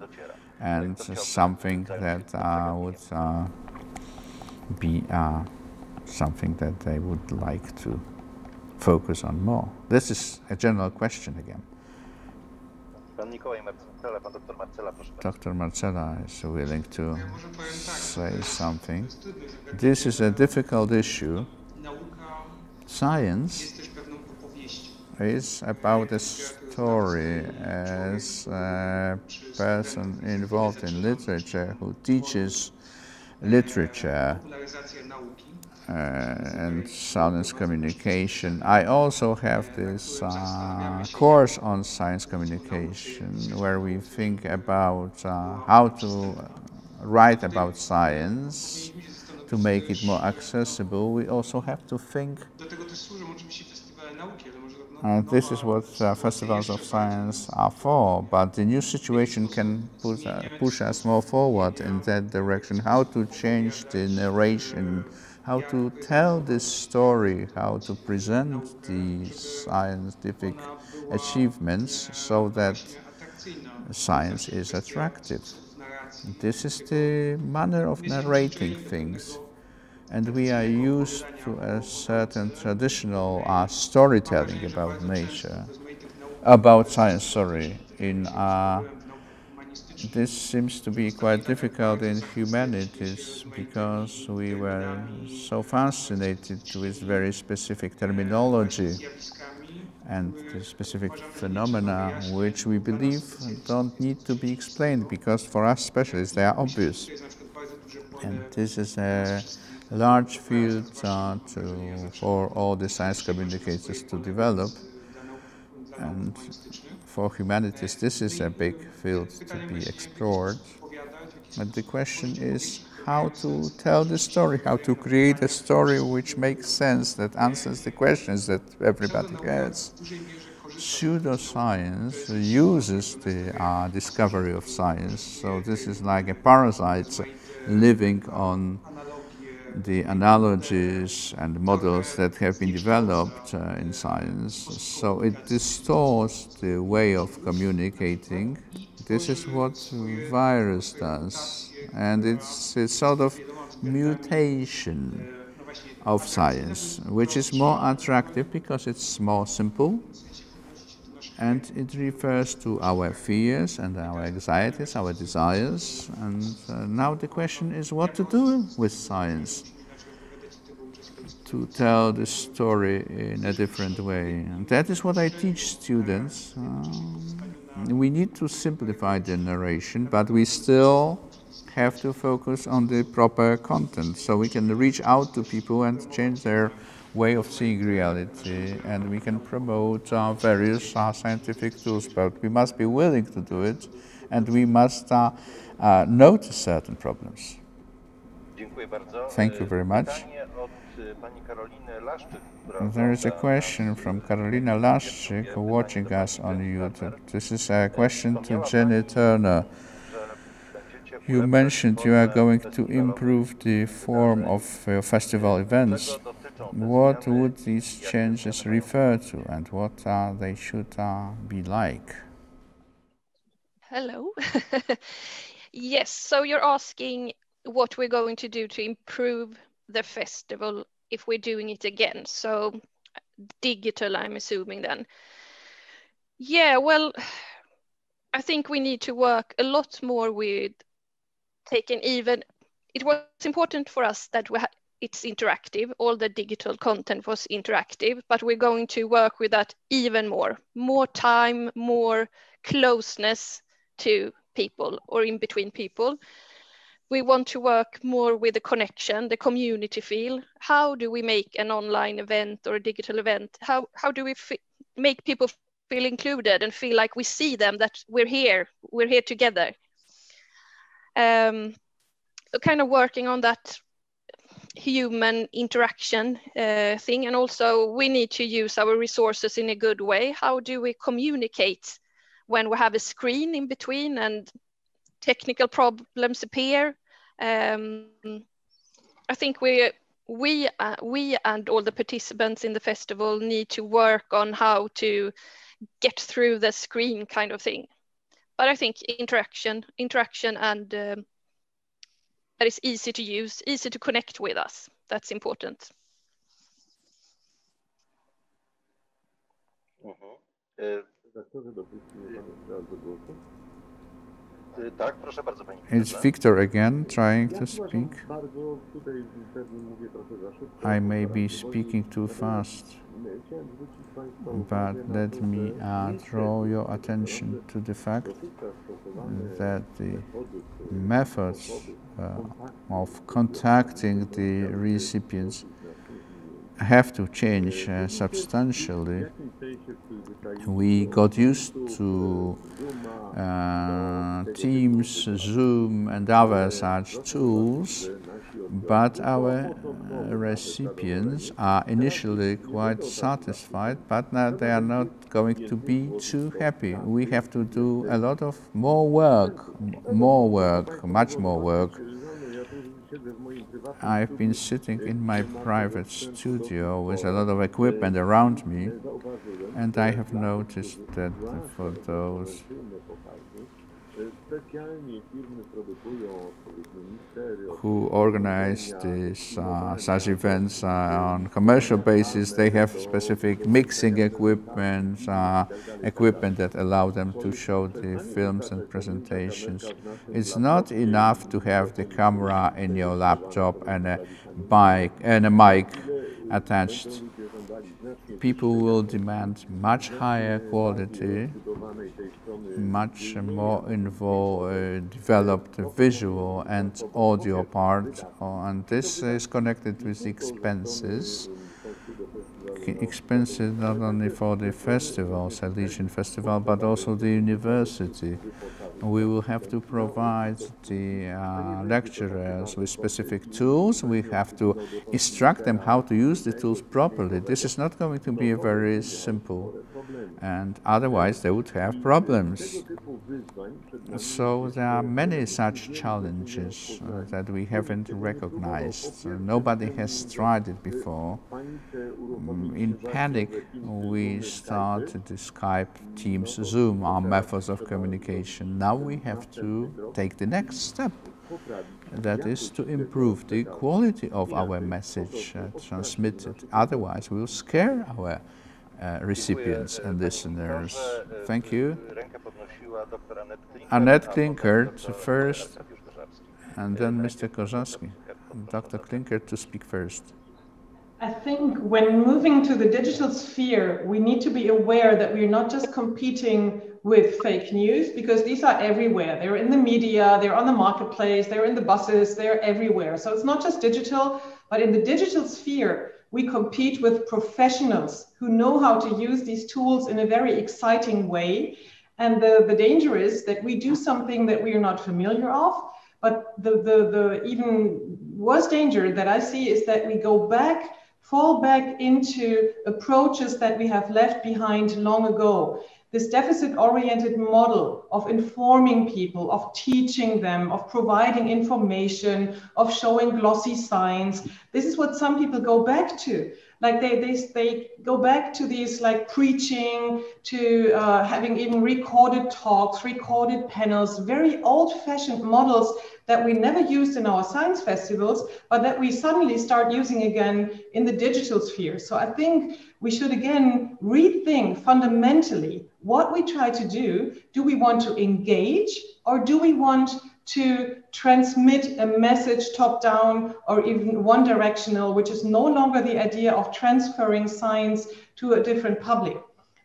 and something that would be something that they would like to focus on more. This is a general question again. Dr. Marcela is willing to say something. This is a difficult issue. Science is about a story. As a person involved in literature who teaches literature and science communication, I also have this course on science communication where we think about how to write about science to make it more accessible. We also have to think. This is what festivals of science are for, but the new situation can push us more forward in that direction. How to change the narration, how to tell this story, how to present the scientific achievements so that science is attractive. This is the manner of narrating things. And we are used to a certain traditional storytelling about nature, about science, sorry. This seems to be quite difficult in humanities because we were so fascinated with very specific terminology and the specific phenomena which we believe don't need to be explained because for us specialists they are obvious. And this is a large field for all the science communicators to develop. And for humanities, this is a big field to be explored. And the question is how to tell the story, how to create a story which makes sense, that answers the questions that everybody has. Pseudoscience uses the discovery of science, so this is like a parasite living on the analogies and models that have been developed in science. So it distorts the way of communicating. This is what virus does, and it's a sort of mutation of science, which is more attractive because it's more simple, and it refers to our fears and our anxieties, our desires. And now the question is what to do with science to tell the story in a different way. And that is what I teach students. We need to simplify the narration, but we still have to focus on the proper content so we can reach out to people and change their way of seeing reality, and we can promote various scientific tools, but we must be willing to do it, and we must notice certain problems. Thank you very much. There is a question from Karolina Laszczyk watching us on YouTube. This is a question to Jenny Turner. You mentioned you are going to improve the form of festival events. What would these changes refer to, and what they should be like? Hello. Yes, so you're asking what we're going to do to improve the festival if we're doing it again. So digital, I'm assuming then. Yeah, well, I think we need to work a lot more with taking even, it was important for us that it's interactive, all the digital content was interactive, but we're going to work with that even more time, more closeness to people or in between people. We want to work more with the connection, the community feel. How do we make an online event or a digital event? How do we make people feel included and feel like we see them, that we're here together? Kind of working on that human interaction thing. And also we need to use our resources in a good way. How do we communicate when we have a screen in between and technical problems appear? I think we and all the participants in the festival need to work on how to get through the screen kind of thing. But I think interaction and that is easy to use, easy to connect with us. That's important. It's Victor again trying to speak. I may be speaking too fast, but let me draw your attention to the fact that the methods of contacting the recipients have to change substantially. We got used to Teams, Zoom, and other such tools, but our recipients are initially quite satisfied, but now they are not going to be too happy. We have to do a lot of more work, much more work. I've been sitting in my private studio with a lot of equipment around me, and I have noticed that for those who organize these such events on commercial basis, they have specific mixing equipment, equipment that allow them to show the films and presentations. It's not enough to have the camera in your laptop and a mic attached. People will demand much higher quality, much more developed visual and audio part, and this is connected with expenses. expensive not only for the festivals, Legion Festival, but also the university. We will have to provide the lecturers with specific tools. We have to instruct them how to use the tools properly. This is not going to be very simple, and otherwise they would have problems. So there are many such challenges that we haven't recognized. Nobody has tried it before. In panic, we started the Skype, Teams, Zoom, our methods of communication. Now we have to take the next step. That is to improve the quality of our message transmitted. Otherwise, we'll scare our recipients and listeners. Thank you. Annette Klinker first, and then Mr. Kozarski. Dr. Klinker to speak first. I think when moving to the digital sphere, we need to be aware that we're not just competing with fake news, because these are everywhere. They're in the media, they're on the marketplace, they're in the buses, they're everywhere. So it's not just digital, but in the digital sphere, we compete with professionals who know how to use these tools in a very exciting way. And the danger is that we do something that we are not familiar of. But the even worse danger that I see is that we fall back into approaches that we have left behind long ago. This deficit-oriented model of informing people, of teaching them, of providing information, of showing glossy signs. This is what some people go back to. Like they go back to these like preaching, to having even recorded talks, recorded panels, very old-fashioned models that we never used in our science festivals, but that we suddenly start using again in the digital sphere. So I think we should again rethink fundamentally what we try to do. Do we want to engage, or do we want to transmit a message top down or even one directional, which is no longer the idea of transferring science to a different public?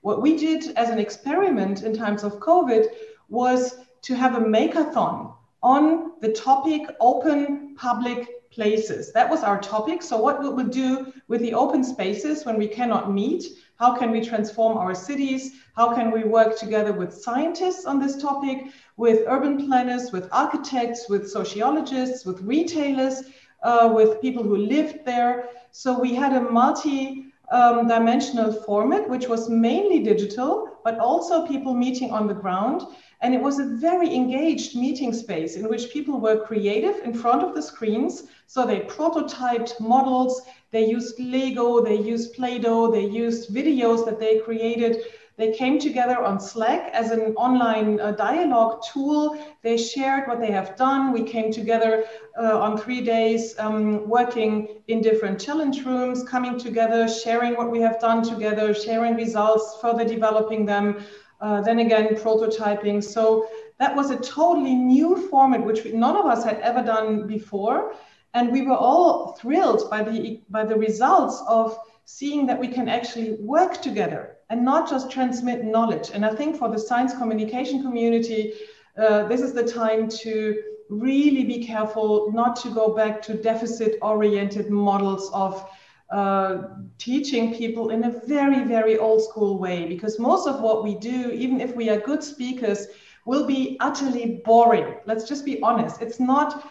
What we did as an experiment in times of COVID was to have a makeathon on the topic open public places. That was our topic. So what we would do with the open spaces when we cannot meet, how can we transform our cities? How can we work together with scientists on this topic, with urban planners, with architects, with sociologists, with retailers, with people who lived there. So we had a multi-dimensional format, which was mainly digital, but also people meeting on the ground. And it was a very engaged meeting space in which people were creative in front of the screens. So they prototyped models, they used Lego, they used Play-Doh, they used videos that they created. They came together on Slack as an online dialogue tool. They shared what they have done. We came together on 3 days, working in different challenge rooms, coming together, sharing what we have done together, sharing results, further developing them, then again, prototyping. So that was a totally new format, which none of us had ever done before. And we were all thrilled by the results of seeing that we can actually work together and not just transmit knowledge. And I think for the science communication community, this is the time to really be careful not to go back to deficit-oriented models of teaching people in a very, very old school way, because most of what we do, even if we are good speakers, will be utterly boring. Let's just be honest. It's not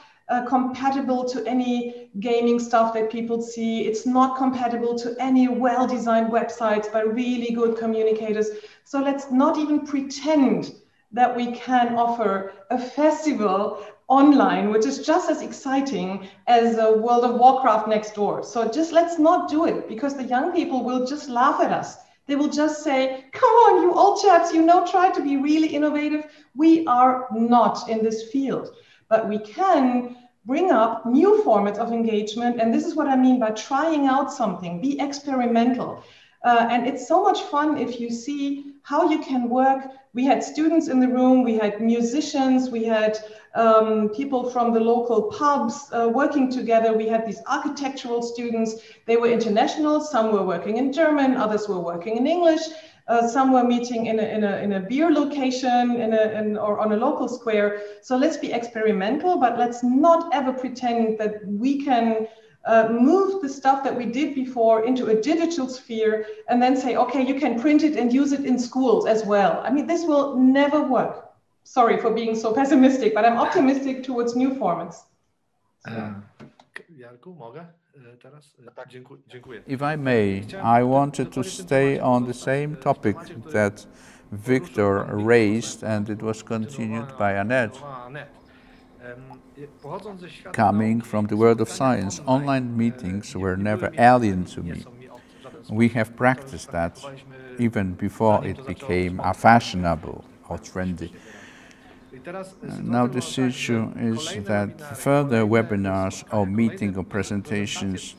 compatible to any gaming stuff that people see. It's not compatible to any well-designed websites by really good communicators. So let's not even pretend that we can offer a festival online, which is just as exciting as a World of Warcraft next door. So just let's not do it, because the young people will just laugh at us. They will just say, come on, you old chaps, try to be really innovative. We are not in this field, but we can bring up new formats of engagement. And this is what I mean by trying out something, be experimental. And it's so much fun if you see how you can work. We had students in the room, we had musicians, we had people from the local pubs working together. We had these architectural students. They were international. Some were working in German, others were working in English. Some were meeting in a beer location or on a local square. So let's be experimental, but let's not ever pretend that we can move the stuff that we did before into a digital sphere and then say, okay, you can print it and use it in schools as well. I mean, this will never work. Sorry for being so pessimistic, but I'm optimistic towards new formats. Jarku, mogę teraz? Dziękuję. If I may, I wanted to stay on the same topic that Victor raised, and it was continued by Annette. Coming from the world of science, online meetings were never alien to me. We have practiced that even before it became fashionable or trendy. Now this issue is that further webinars or meeting or presentations,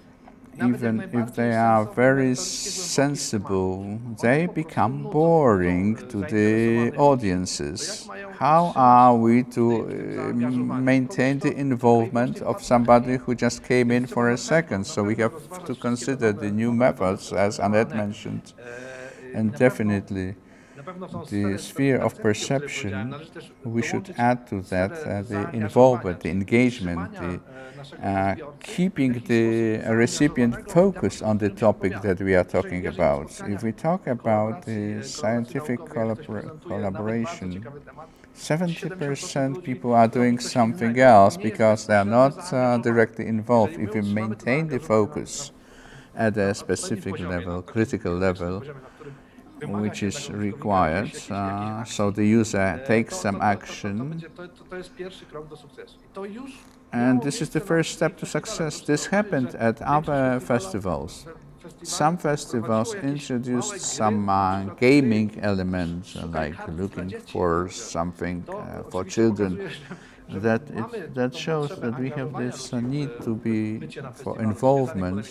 even if they are very sensible, they become boring to the audiences. How are we to maintain the involvement of somebody who just came in for a second? So we have to consider the new methods, as Annette mentioned, and definitely the sphere of perception, we should add to that the involvement, the engagement, the keeping the recipient focused on the topic that we are talking about. If we talk about the scientific collaboration, 70% people are doing something else because they are not directly involved. If we maintain the focus at a specific level, critical level, which is required, so the user takes some action, and this is the first step to success. This happened at other festivals. Some festivals introduced some gaming elements, like looking for something for children. That shows that we have this need to be for involvement,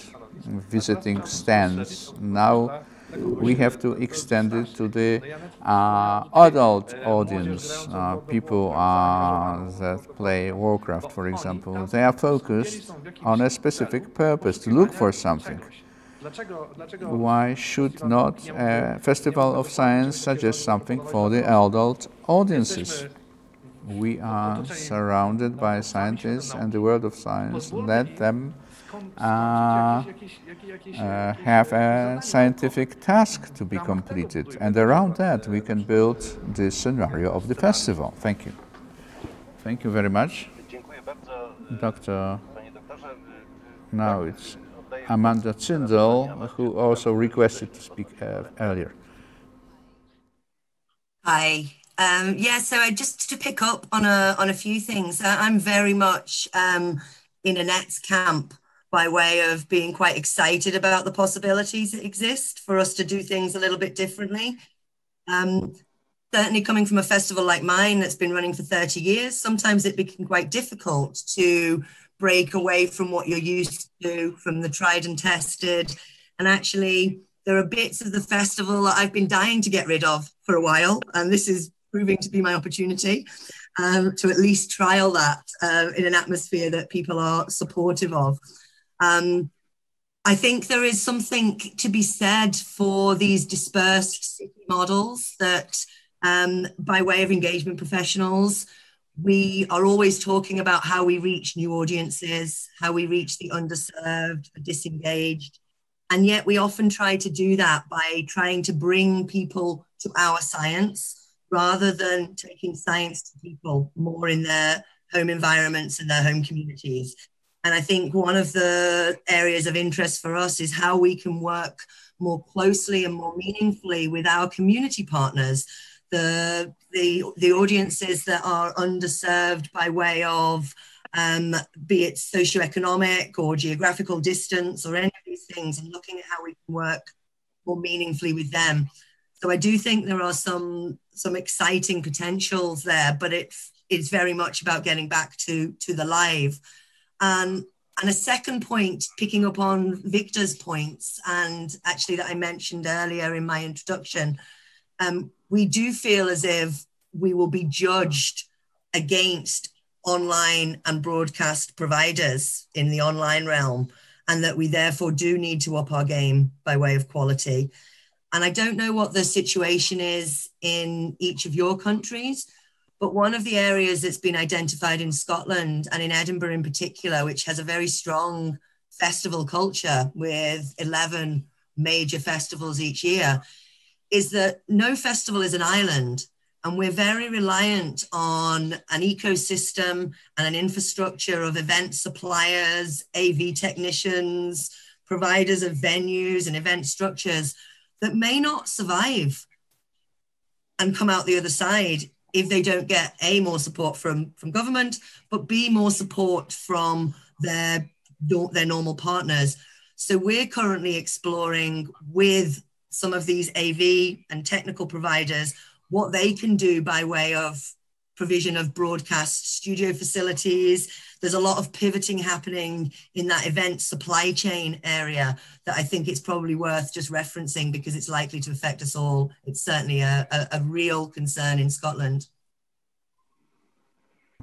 visiting stands. Now we have to extend it to the adult audience. People that play Warcraft, for example, they are focused on a specific purpose, to look for something. Why should not a festival of science suggest something for the adult audiences? We are surrounded by scientists and the world of science. Let them have a scientific task to be completed, and around that we can build the scenario of the festival. Thank you. Thank you very much. Doctor, now it's Amanda Zindel, who also requested to speak earlier. Hi. Yeah, so just to pick up on a few things, I'm very much in Annette's camp by way of being quite excited about the possibilities that exist for us to do things a little bit differently. Certainly coming from a festival like mine that's been running for 30 years, sometimes it became quite difficult to break away from what you're used to, from the tried and tested. And actually, there are bits of the festival that I've been dying to get rid of for a while, and this is proving to be my opportunity to at least trial that in an atmosphere that people are supportive of. I think there is something to be said for these dispersed city models that, by way of engagement professionals, we are always talking about how we reach new audiences, how we reach the underserved, the disengaged. And yet we often try to do that by trying to bring people to our science rather than taking science to people more in their home environments and their home communities. And I think one of the areas of interest for us is how we can work more closely and more meaningfully with our community partners, the audiences that are underserved by way of be it socioeconomic or geographical distance or any of these things, and looking at how we can work more meaningfully with them. So I do think there are some exciting potentials there, but it's very much about getting back to the live. And a second point, picking up on Victor's points, and actually that I mentioned earlier in my introduction, we do feel as if we will be judged against online and broadcast providers in the online realm, and that we therefore do need to up our game by way of quality. And I don't know what the situation is in each of your countries, but one of the areas that's been identified in Scotland and in Edinburgh in particular, which has a very strong festival culture with 11 major festivals each year is that no festival is an island. And we're very reliant on an ecosystem and an infrastructure of event suppliers, AV technicians, providers of venues and event structures that may not survive and come out the other side if they don't get A, more support from government, but B, more support from their normal partners. So we're currently exploring with some of these AV and technical providers what they can do by way of provision of broadcast studio facilities. There's a lot of pivoting happening in that event supply chain area that I think it's probably worth just referencing because it's likely to affect us all. It's certainly a real concern in Scotland.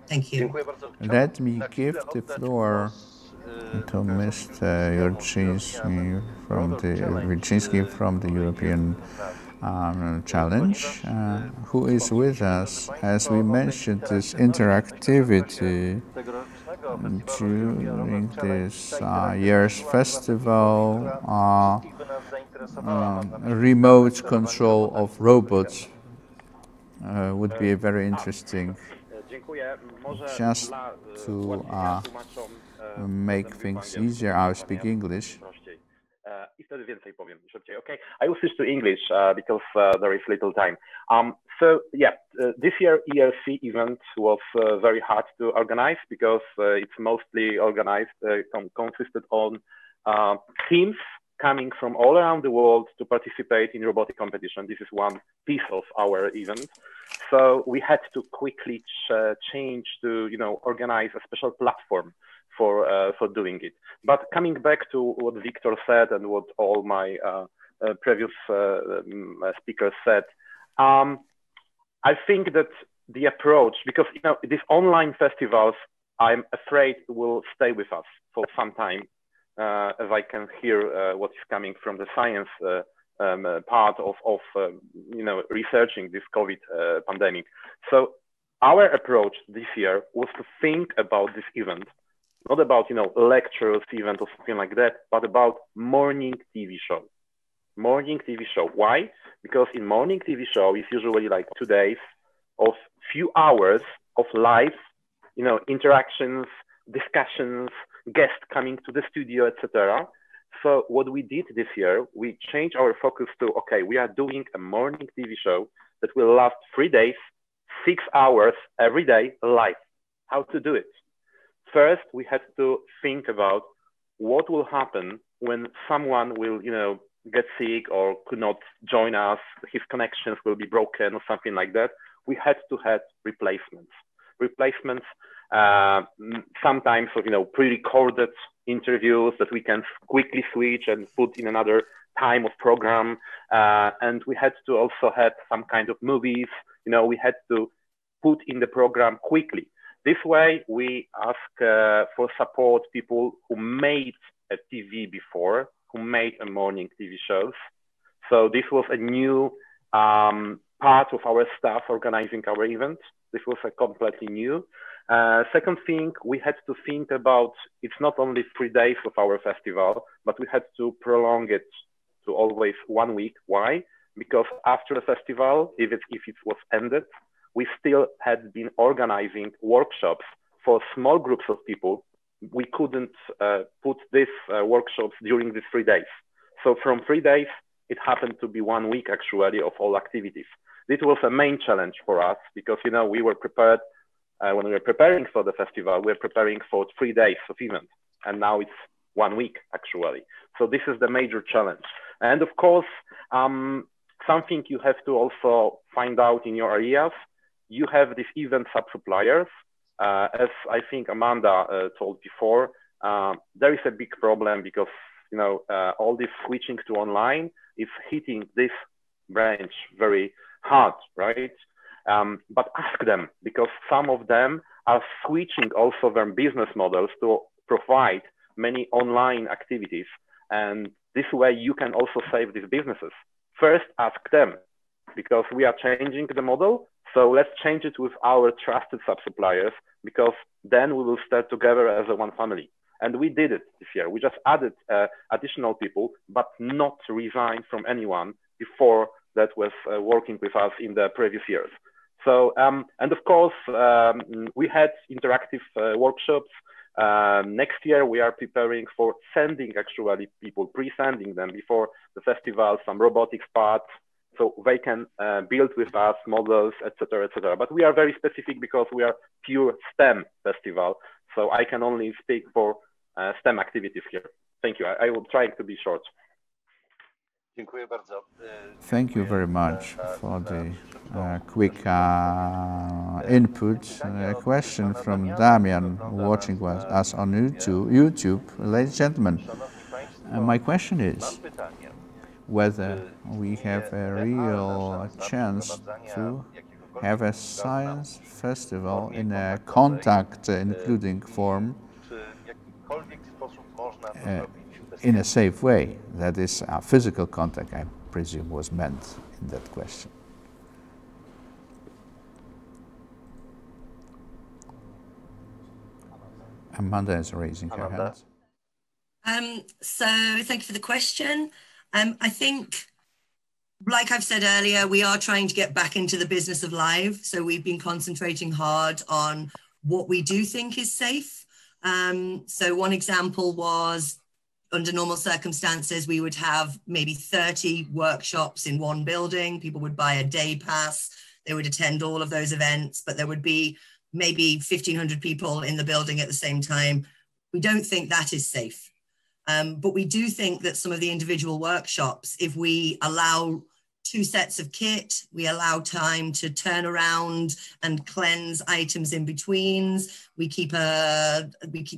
Thank you. Let me give the floor to Mr. Jurczyński from the European Challenge, who is with us. As we mentioned, this interactivity during this year's festival, remote control of robots would be very interesting. Just to make things easier, I'll speak English. Okay, I will switch to English because there is little time. So yeah, this year ERC event was very hard to organize because it's mostly organized, consisted on teams coming from all around the world to participate in robotic competition. This is one piece of our event. So we had to quickly change to, organize a special platform for doing it. But coming back to what Victor said and what all my previous speakers said, I think that the approach, because these online festivals, I'm afraid will stay with us for some time, as I can hear what is coming from the science part of researching this COVID pandemic. So our approach this year was to think about this event, not about lectures event or something like that, but about morning TV show. Morning TV show. Why? Because in morning TV show is usually like 2 days of few hours of live, interactions, discussions, guests coming to the studio, etc. So what we did this year, we changed our focus to, okay, we are doing a morning TV show that will last 3 days, 6 hours every day live. How to do it? First, we had to think about what will happen when someone will, get sick or could not join us, his connections will be broken or something like that. We had to have replacements. Sometimes of, pre-recorded interviews that we can quickly switch and put in another time of program. And we had to also have some kind of movies, we had to put in the program quickly. This way, we ask for support people who made a TV before, who made a morning TV shows. So this was a new part of our staff organizing our event. This was a completely new. Second thing, we had to think about, it's not only 3 days of our festival, but we had to prolong it to always 1 week. Why? Because after the festival, if it was ended, we still had been organizing workshops for small groups of people. We couldn't put these workshops during these 3 days. So from 3 days, it happened to be 1 week actually of all activities. This was a main challenge for us because, we were prepared, when we were preparing for the festival, we were preparing for 3 days of event. And now it's 1 week actually. So this is the major challenge. And of course, something you have to also find out in your areas, you have these event sub-suppliers. As I think Amanda told before, there is a big problem because, all this switching to online is hitting this branch very hard, right? But ask them, because some of them are switching also their business models to provide many online activities. And this way you can also save these businesses. First, ask them, because we are changing the model. So let's change it with our trusted sub-suppliers, because then we will start together as a one family. And we did it this year. We just added additional people, but not resigned from anyone before that was working with us in the previous years. So, and of course, we had interactive workshops. Next year, we are preparing for sending actually people, pre-sending them before the festival, some robotics parts, so they can build with us models, etc., etc. But we are very specific because we are pure STEM festival. So I can only speak for STEM activities here. Thank you. I will try to be short. Thank you very much for the quick input. A question from Damian, watching us on YouTube. Ladies and gentlemen, my question is whether we have a real chance to have a science festival in a contact including form in a safe way. That is, physical contact, I presume, was meant in that question. Amanda is raising her hand. So thank you for the question. I think, like I've said earlier, we are trying to get back into the business of live. So we've been concentrating hard on what we do think is safe. So one example was, under normal circumstances, we would have maybe 30 workshops in one building. People would buy a day pass. They would attend all of those events, but there would be maybe 1,500 people in the building at the same time. We don't think that is safe. But we do think that some of the individual workshops, if we allow 2 sets of kit, we allow time to turn around and cleanse items in betweens, we keep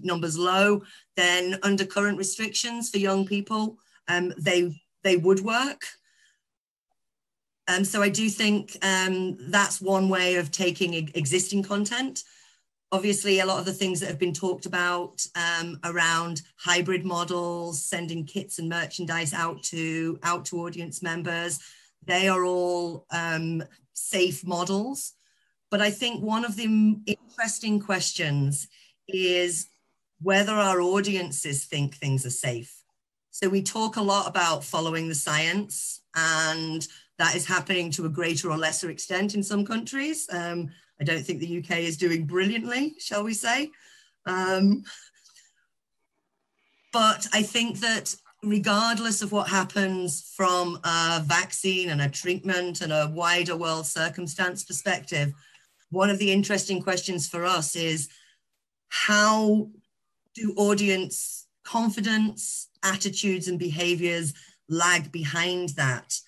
numbers low, then under current restrictions for young people, they would work. So I do think that's one way of taking existing content. Obviously, a lot of the things that have been talked about around hybrid models, sending kits and merchandise out to audience members, they are all safe models. But I think one of the interesting questions is whether our audiences think things are safe. So we talk a lot about following the science, and that is happening to a greater or lesser extent in some countries. I don't think the UK is doing brilliantly, shall we say. But I think that regardless of what happens from a vaccine and a treatment and a wider world circumstance perspective, one of the interesting questions for us is, how do audience confidence, attitudes, and behaviors lag behind that?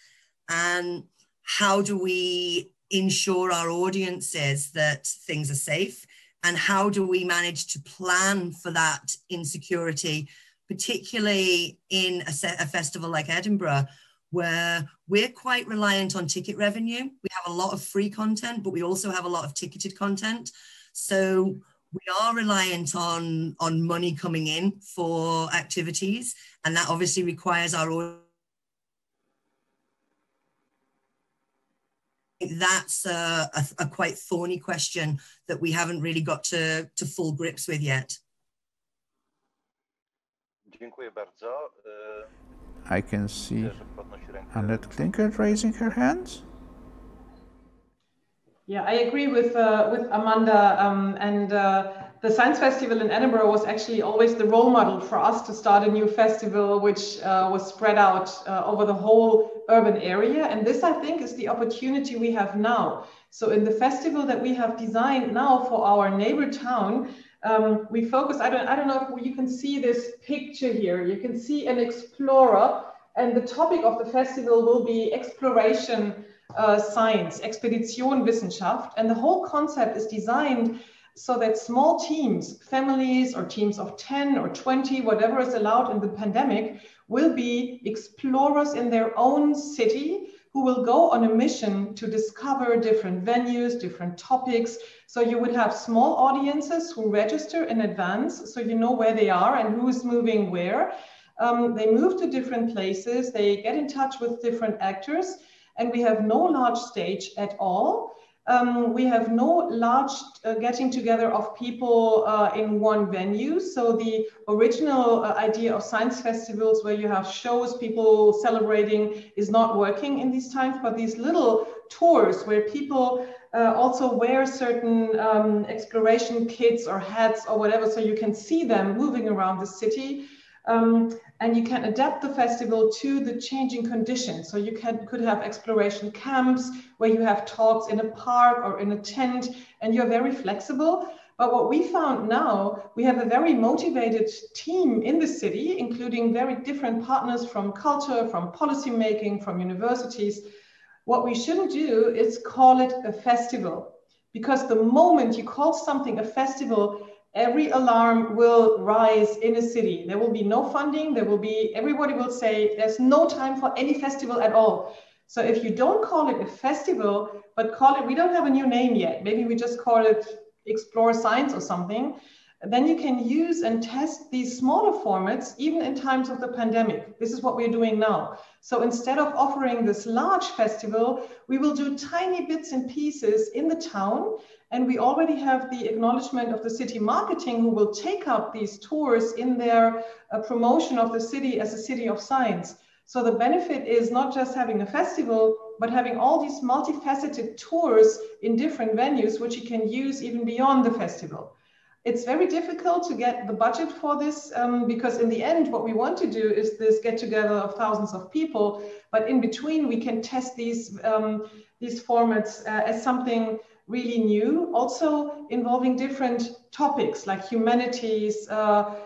And how do we ensure our audiences that things are safe? And how do we manage to plan for that insecurity, particularly in a festival like Edinburgh, where we're quite reliant on ticket revenue? We have a lot of free content, but we also have a lot of ticketed content. So we are reliant on money coming in for activities, and that obviously requires our audience. That's a quite thorny question that we haven't really got to full grips with yet. I can see Annette Klinkert raising her hand. Yeah, I agree with Amanda. The Science Festival in Edinburgh was actually always the role model for us to start a new festival, which was spread out over the whole urban area. And this, I think, is the opportunity we have now. So in the festival that we have designed now for our neighbor town, we focus, I don't know if you can see this picture here. You can see an explorer, and the topic of the festival will be exploration science, Expeditionwissenschaft. And the whole concept is designed so that small teams, families or teams of 10 or 20, whatever is allowed in the pandemic, will be explorers in their own city who will go on a mission to discover different venues, different topics. So you would have small audiences who register in advance, so you know where they are and who is moving where. They move to different places, they get in touch with different actors, and we have no large stage at all. We have no large getting together of people in one venue. So the original idea of science festivals where you have shows, people celebrating, is not working in these times, but these little tours where people also wear certain exploration kits or hats or whatever, so you can see them moving around the city. And you can adapt the festival to the changing conditions. So you could have exploration camps where you have talks in a park or in a tent, and you're very flexible. But what we found now, we have a very motivated team in the city, including very different partners from culture, from policy making, from universities. What we shouldn't do is call it a festival, because the moment you call something a festival, every alarm will rise in a city. There will be no funding. Everybody will say there's no time for any festival at all. So if you don't call it a festival, but call it, we don't have a new name yet, maybe we just call it Explore Science or something, then you can use and test these smaller formats, even in times of the pandemic. This is what we're doing now. So instead of offering this large festival, we will do tiny bits and pieces in the town. And we already have the acknowledgement of the city marketing, who will take up these tours in their promotion of the city as a city of science. So the benefit is not just having a festival, but having all these multifaceted tours in different venues, which you can use even beyond the festival. It's very difficult to get the budget for this because in the end, what we want to do is this get together of thousands of people. But in between, we can test these formats as something really new, also involving different topics like humanities,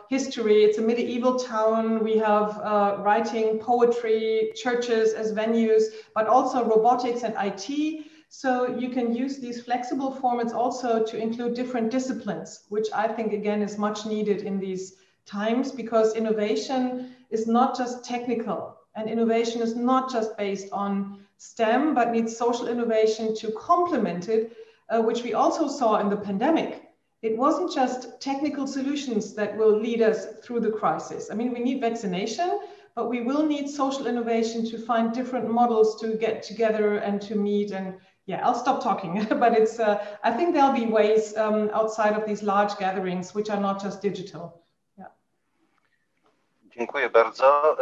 history. It's a medieval town. We have writing, poetry, churches as venues, but also robotics and IT. So you can use these flexible formats also to include different disciplines, which I think, again, is much needed in these times, because innovation is not just technical, and innovation is not just based on STEM, but needs social innovation to complement it, which we also saw in the pandemic. It wasn't just technical solutions that will lead us through the crisis. I mean, we need vaccination, but we will need social innovation to find different models to get together and to meet. And yeah, I'll stop talking, but it's, I think there'll be ways outside of these large gatherings, which are not just digital. Yeah. Dziękuję bardzo.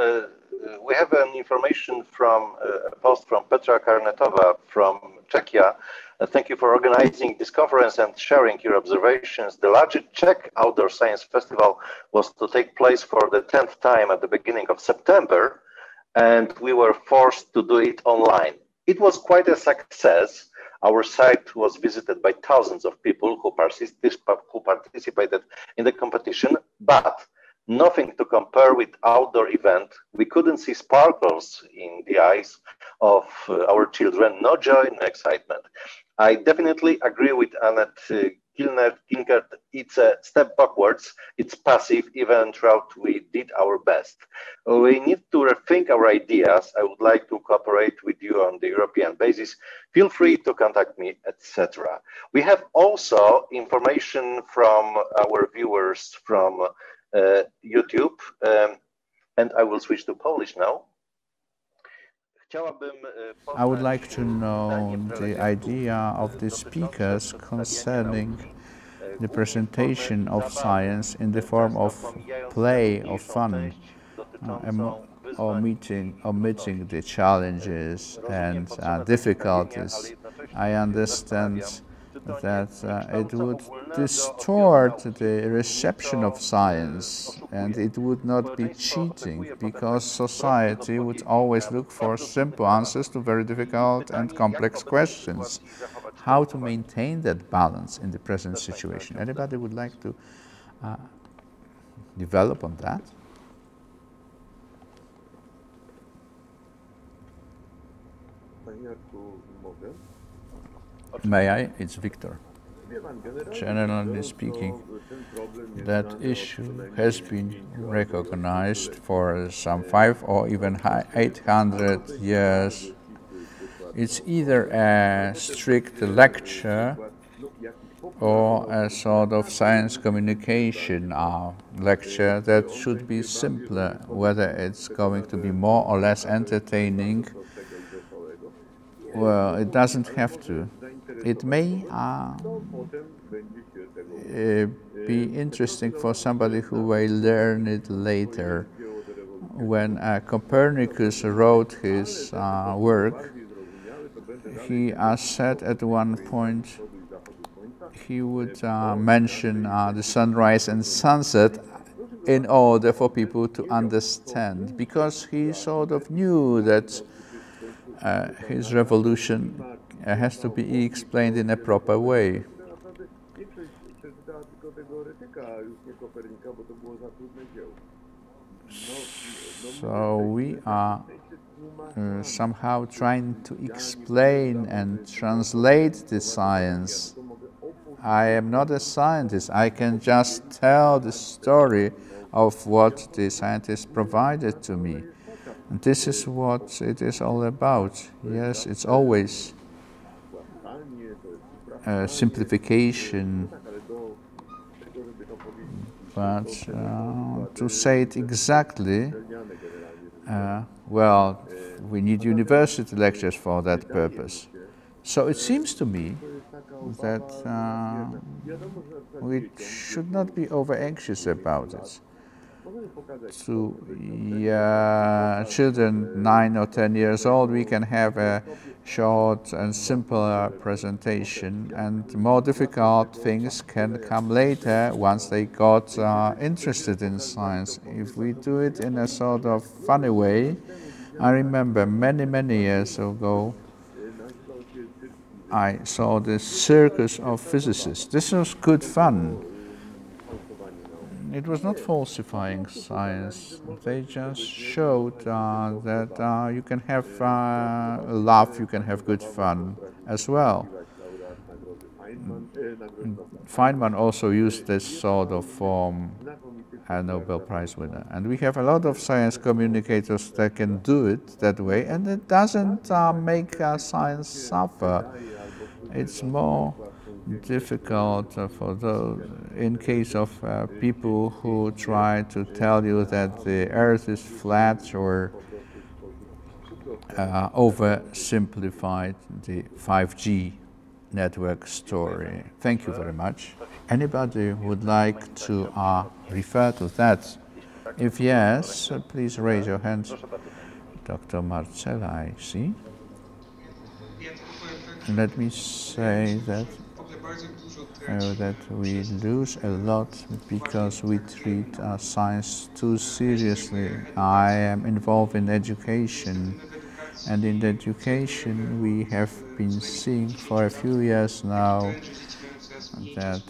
We have an information from a post from Petra Karnetova from Czechia. Thank you for organizing this conference and sharing your observations. The largest Czech Outdoor Science Festival was to take place for the 10th time at the beginning of September, and we were forced to do it online. It was quite a success. Our site was visited by thousands of people who participated in the competition, but nothing to compare with outdoor event. We couldn't see sparkles in the eyes of our children, no joy, no excitement. I definitely agree with Annette Kinkert. It's a step backwards. It's passive, even throughout we did our best. We need to rethink our ideas. I would like to cooperate with you on the European basis. Feel free to contact me, etc. We have also information from our viewers from YouTube, and I will switch to Polish now. I would like to know the idea of the speakers concerning the presentation of science in the form of play or fun, omitting the challenges and difficulties. I understand that it would distort the reception of science, and it would not be cheating, because society would always look for simple answers to very difficult and complex questions. How to maintain that balance in the present situation? Anybody would like to develop on that? May I? It's Victor. Generally speaking, that issue has been recognized for some 500 or even 800 years. It's either a strict lecture or a sort of science communication lecture that should be simpler. Whether it's going to be more or less entertaining, well, it doesn't have to. it may be interesting for somebody who will learn it later. When Copernicus wrote his work, he said at one point he would mention the sunrise and sunset in order for people to understand, because he sort of knew that his revolution has to be explained in a proper way. So we are somehow trying to explain and translate the science. I am not a scientist. I can just tell the story of what the scientists provided to me. And this is what it is all about. Yes, it's always simplification, but to say it exactly, well, we need university lectures for that purpose. So it seems to me that we should not be over-anxious about it. To children 9 or 10 years old, we can have a short and simpler presentation, and more difficult things can come later once they got interested in science. If we do it in a sort of funny way, I remember many years ago I saw the circus of physicists. This was good fun. It was not falsifying science. They just showed that you can have a laugh, you can have good fun as well. Feynman also used this sort of form, a Nobel Prize winner. And we have a lot of science communicators that can do it that way, and it doesn't make science suffer. It's more difficult for those, in case of people who try to tell you that the Earth is flat or oversimplified the 5G network story. Thank you very much. Anybody would like to refer to that? If yes, please raise your hand. Dr. Marcela, I see. Let me say that we lose a lot because we treat science too seriously. I am involved in education, and in education we have been seeing for a few years now that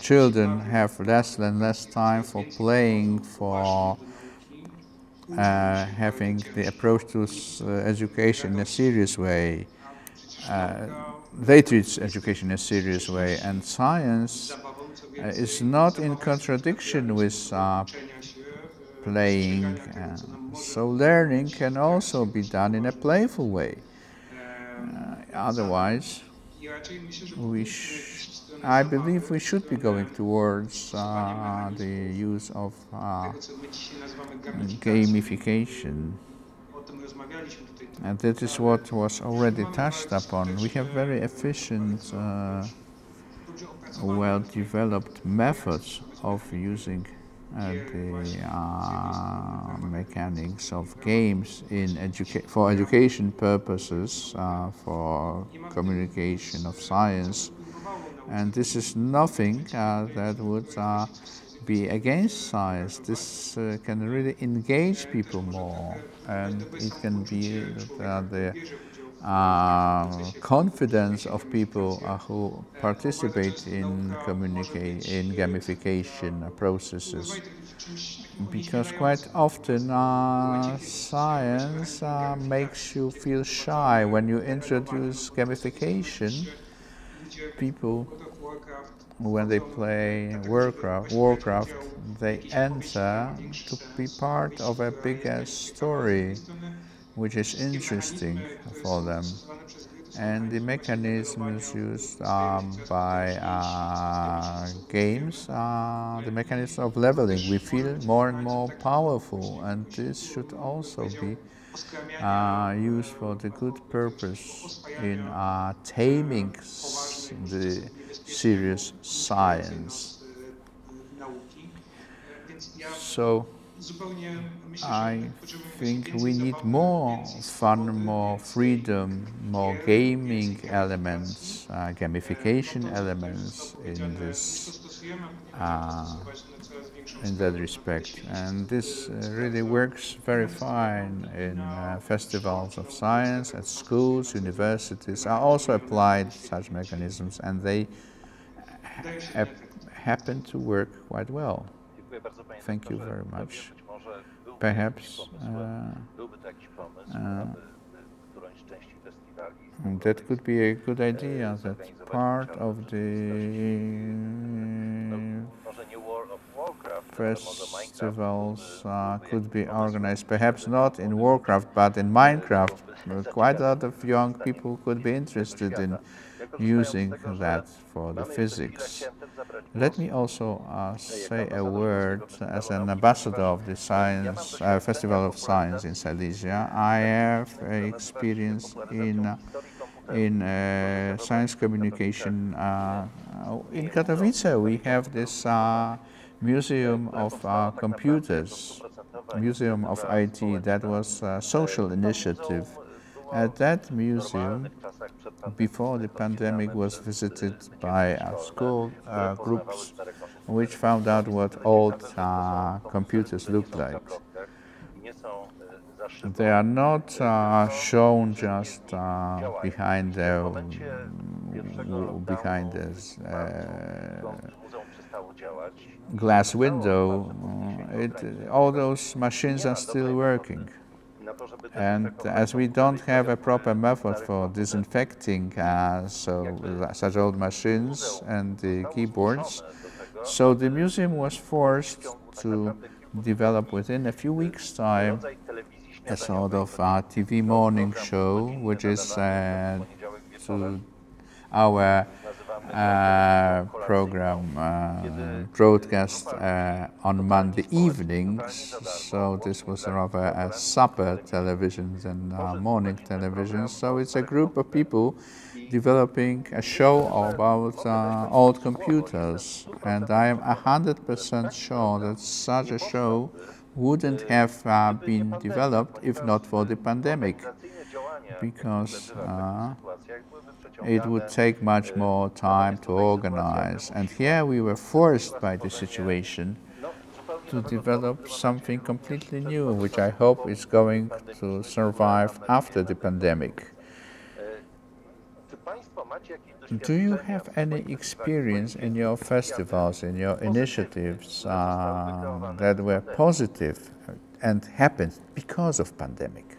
children have less and less time for playing, for having the approach to education in a serious way. They treat education in a serious way, and science is not in contradiction with playing. So learning can also be done in a playful way. Otherwise, I believe we should be going towards the use of gamification. And that is what was already touched upon. We have very efficient, well-developed methods of using the mechanics of games for education purposes, for communication of science. And this is nothing that would be against science. This can really engage people more, and it can be the confidence of people who participate in gamification processes. Because quite often science makes you feel shy. When you introduce gamification, people, when they play Warcraft, they enter to be part of a bigger story, which is interesting for them. And the mechanisms used by games, the mechanism of leveling, we feel more and more powerful, and this should also be used for the good purpose in taming the serious science. So I think we need more fun, more freedom, more gaming elements, gamification elements in this, in that respect. And this really works very fine in festivals of science, at schools, universities are also applied such mechanisms, and they happen to work quite well. Thank you very much. Perhaps that could be a good idea, that part of the festivals could be organized, perhaps not in Warcraft, but in Minecraft. Quite a lot of young people could be interested in using that for the physics. Let me also say a word as an ambassador of the Science Festival of Science in Silesia. I have experience in science communication. In Katowice, we have this Museum of Computers, Museum of IT. That was a social initiative. At that museum, before the pandemic, was visited by school groups which found out what old computers looked like. They are not shown just behind this glass window. All those machines are still working. And as we don't have a proper method for disinfecting such old machines and the keyboards, so the museum was forced to develop within a few weeks' time a sort of TV morning show, which is to our program broadcast on Monday evenings. So this was rather a supper television than morning television. So it's a group of people developing a show about old computers, and I am 100% sure that such a show wouldn't have been developed if not for the pandemic, because it would take much more time to organize. And here we were forced by the situation to develop something completely new, which I hope is going to survive after the pandemic. Do you have any experience in your festivals, in your initiatives that were positive and happened because of pandemic?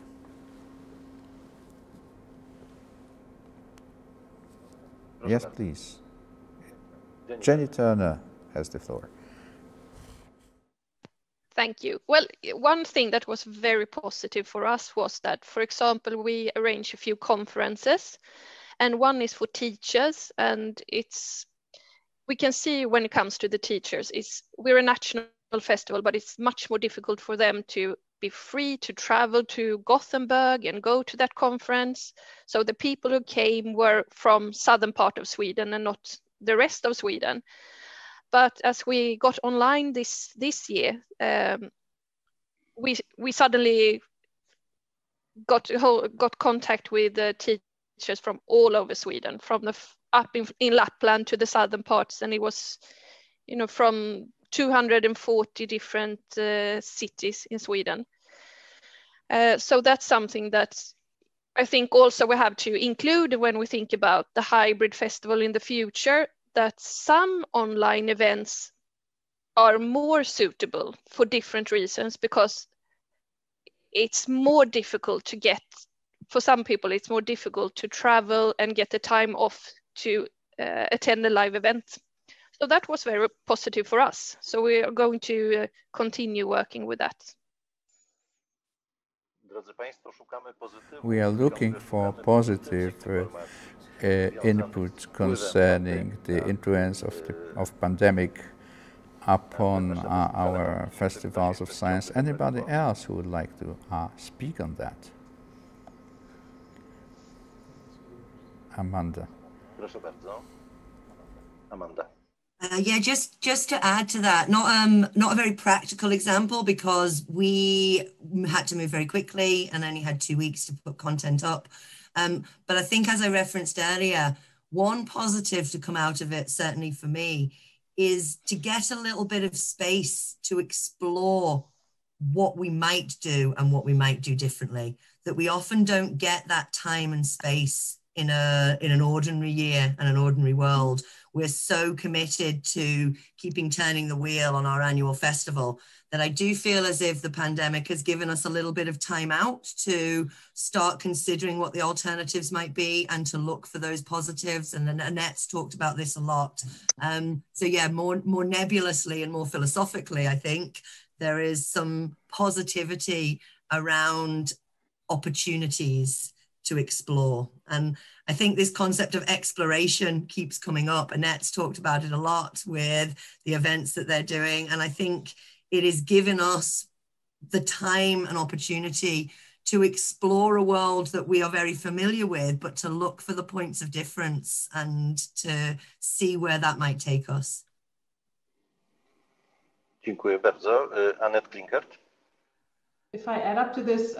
Yes, please. Jenny Turner has the floor. Thank you. Well, one thing that was very positive for us was that, for example, we arranged a few conferences, and one is for teachers, and we can see when it comes to the teachers, we're a national festival, but it's much more difficult for them to be free to travel to Gothenburg and go to that conference. So the people who came were from southern part of Sweden and not the rest of Sweden. But as we got online this year, we suddenly got contact with the teachers from all over Sweden, from up in Lapland to the southern parts, and it was, from 240 different cities in Sweden. So that's something that I think also we have to include when we think about the hybrid festival in the future, that some online events are more suitable for different reasons, because it's more difficult to get, for some people, it's more difficult to travel and get the time off to attend a live event. So that was very positive for us. So we are going to continue working with that. We are looking for positive input concerning the influence of pandemic upon our festivals of science. Anybody else who would like to speak on that? Amanda. Proszę bardzo. Amanda. Yeah, just to add to that, not a very practical example because we had to move very quickly and only had 2 weeks to put content up. But I think, as I referenced earlier, one positive to come out of it, certainly for me, is to get a little bit of space to explore what we might do and what we might do differently. That we often don't get that time and space in an ordinary year and an ordinary world. We're so committed to keeping turning the wheel on our annual festival that I do feel as if the pandemic has given us a little bit of time out to start considering what the alternatives might be and to look for those positives. And then Annette's talked about this a lot. So yeah, more nebulously and more philosophically, I think there is some positivity around opportunities to explore. And I think this concept of exploration keeps coming up. Annette's talked about it a lot with the events that they're doing. And I think it is giving us the time and opportunity to explore a world that we are very familiar with, but to look for the points of difference and to see where that might take us. Dziękuję bardzo. Annette Klinkert. If I add up to this,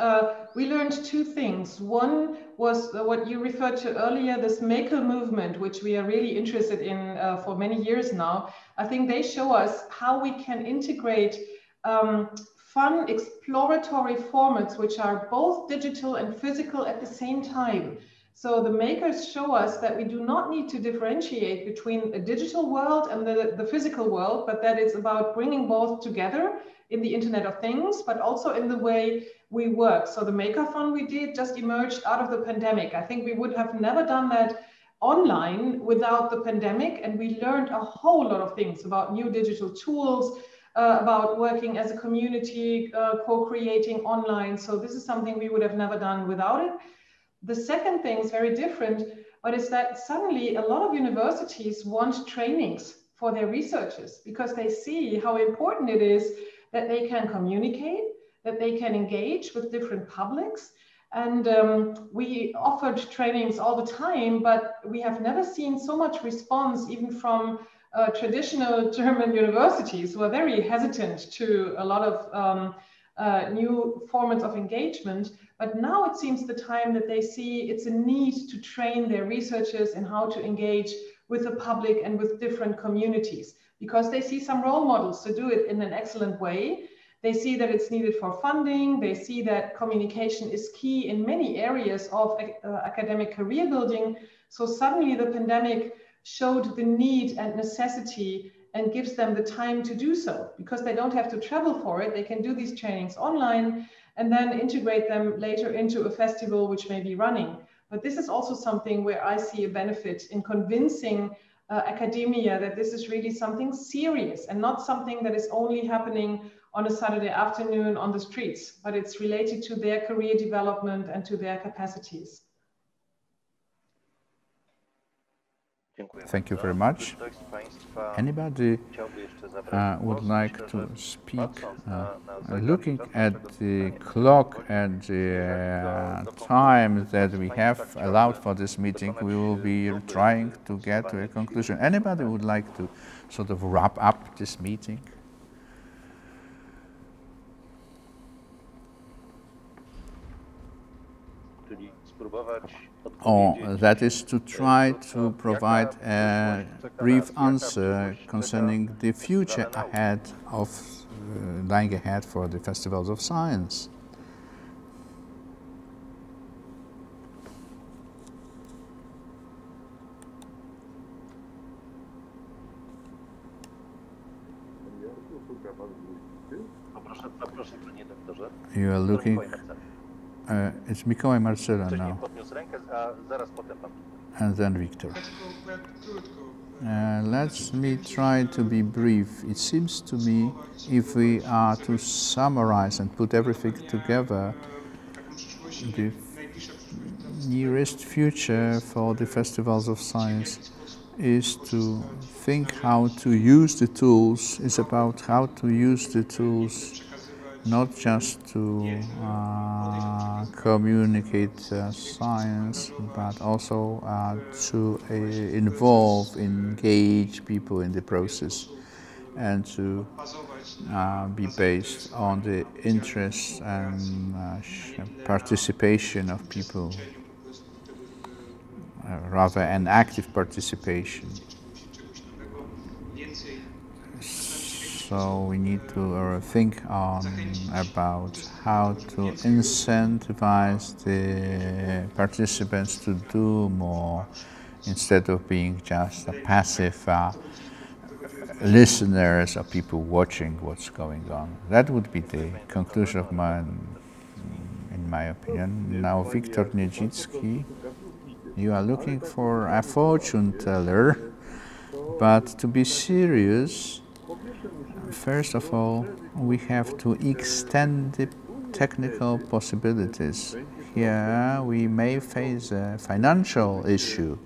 we learned two things. One was what you referred to earlier, this maker movement, which we are really interested in for many years now. I think they show us how we can integrate fun exploratory formats, which are both digital and physical at the same time. So the makers show us that we do not need to differentiate between a digital world and the physical world, but that it's about bringing both together in the Internet of Things, but also in the way we work. So the Maker Fun we did just emerged out of the pandemic. I think we would have never done that online without the pandemic. And we learned a whole lot of things about new digital tools, about working as a community, co-creating online. So this is something we would have never done without it. The second thing is very different, but it's that suddenly a lot of universities want trainings for their researchers because they see how important it is that they can communicate, that they can engage with different publics. And we offered trainings all the time, but we have never seen so much response even from traditional German universities who are very hesitant to a lot of new formats of engagement. But now it seems the time that they see it's a need to train their researchers in how to engage with the public and with different communities, because they see some role models to do it in an excellent way. They see that it's needed for funding. They see that communication is key in many areas of academic career building. So suddenly the pandemic showed the need and necessity and gives them the time to do so, because they don't have to travel for it. They can do these trainings online and then integrate them later into a festival which may be running. But this is also something where I see a benefit in convincing academia that this is really something serious and not something that is only happening on a Saturday afternoon on the streets, but it's related to their career development and to their capacities. Thank you very much. Anybody would like to speak? Looking at the clock and the time that we have allowed for this meeting, we will be trying to get to a conclusion. Anybody would like to sort of wrap up this meeting? Or that is to try to provide a brief answer concerning the future ahead of lying ahead for the festivals of science. You are looking. It's Mikołaj Marcela now. And then Victor. Let me try to be brief. It seems to me, if we are to summarize and put everything together, the nearest future for the festivals of science is to think how to use the tools. It's about how to use the tools, not just to communicate science, but also to involve, engage people in the process, and to be based on the interest and participation of people, rather an active participation. So we need to think about how to incentivize the participants to do more instead of being just a passive listeners or people watching what's going on. That would be the conclusion of in my opinion. Now, Viktor Niedzicki, you are looking for a fortune teller, but to be serious, first of all, we have to extend the technical possibilities. Here we may face a financial issue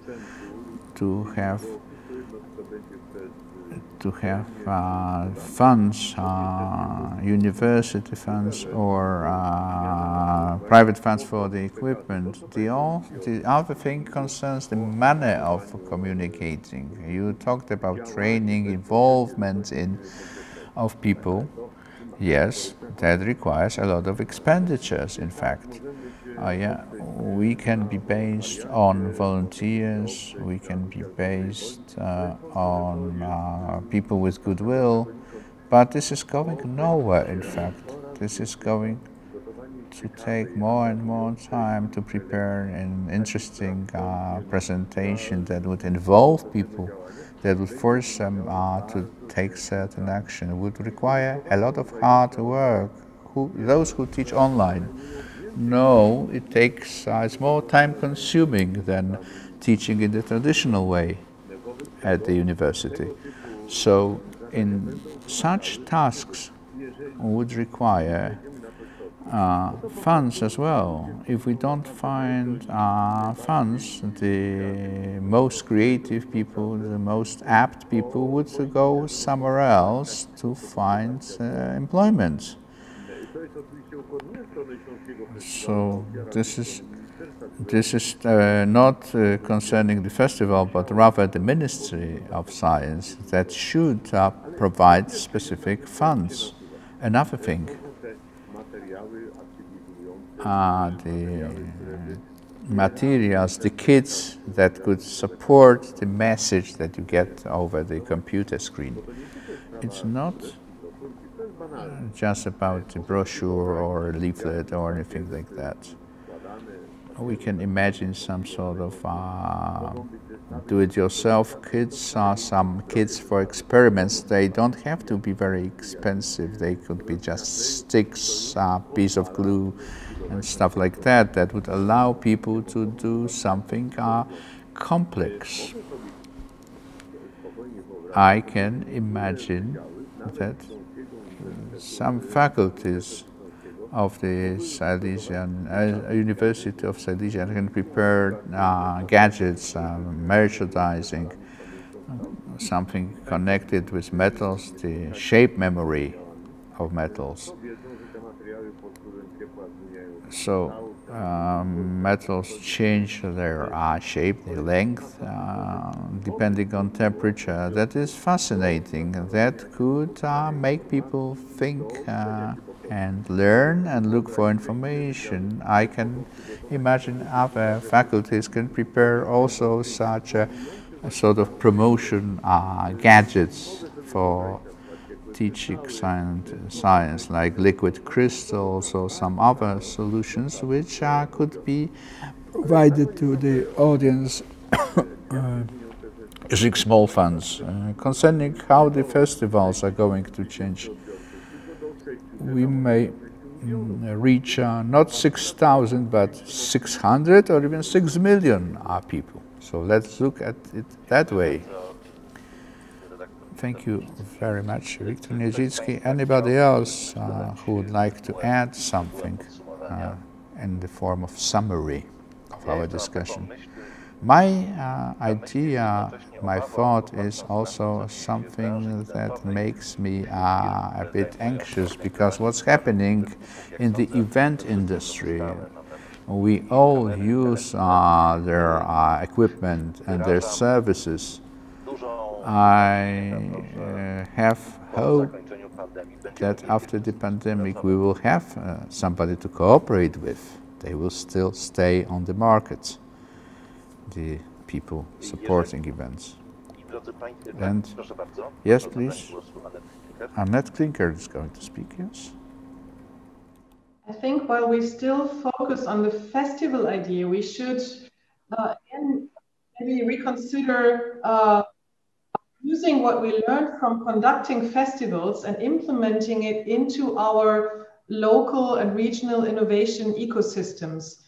to have funds, university funds or private funds for the equipment. The other thing concerns the manner of communicating. You talked about training, involvement of people. Yes, that requires a lot of expenditures, in fact. Yeah, we can be based on volunteers, we can be based on people with goodwill, but this is going nowhere, in fact. This is going to take more and more time to prepare an interesting presentation that would involve people, that would force them to take certain action. It would require a lot of hard work. Those who teach online know it takes, it's more time consuming than teaching in the traditional way at the university. So in such tasks would require funds as well. If we don't find funds, the most creative people, the most apt people would go somewhere else to find employment. So this is not concerning the festival, but rather the Ministry of Science that should provide specific funds. Another thing, the materials, the kits that could support the message that you get over the computer screen. It's not just about a brochure or a leaflet or anything like that. We can imagine some sort of do-it-yourself kits, some kits for experiments. They don't have to be very expensive. They could be just sticks, a piece of glue, and stuff like that, that would allow people to do something complex. I can imagine that some faculties of the Silesian University of Silesia can prepare gadgets, merchandising, something connected with metals, the shape memory of metals. So metals change their shape, their length, depending on temperature. That is fascinating. That could make people think and learn and look for information. I can imagine other faculties can prepare also such a sort of promotion gadgets for teaching science, like liquid crystals or some other solutions which could be provided to the audience using small funds. Concerning how the festivals are going to change, we may reach not 6,000 but 600 or even 6 million people. So let's look at it that way. Thank you very much, Viktor Niedzicki. Anybody else who would like to add something in the form of summary of our discussion? My idea, my thought is also something that makes me a bit anxious, because what's happening in the event industry, we all use their equipment and their services. I have hope that after the pandemic we will have somebody to cooperate with. They will still stay on the market, the people supporting events. And yes, please, Annette Klinker is going to speak, yes? I think while we still focus on the festival idea, we should again maybe reconsider using what we learned from conducting festivals and implementing it into our local and regional innovation ecosystems.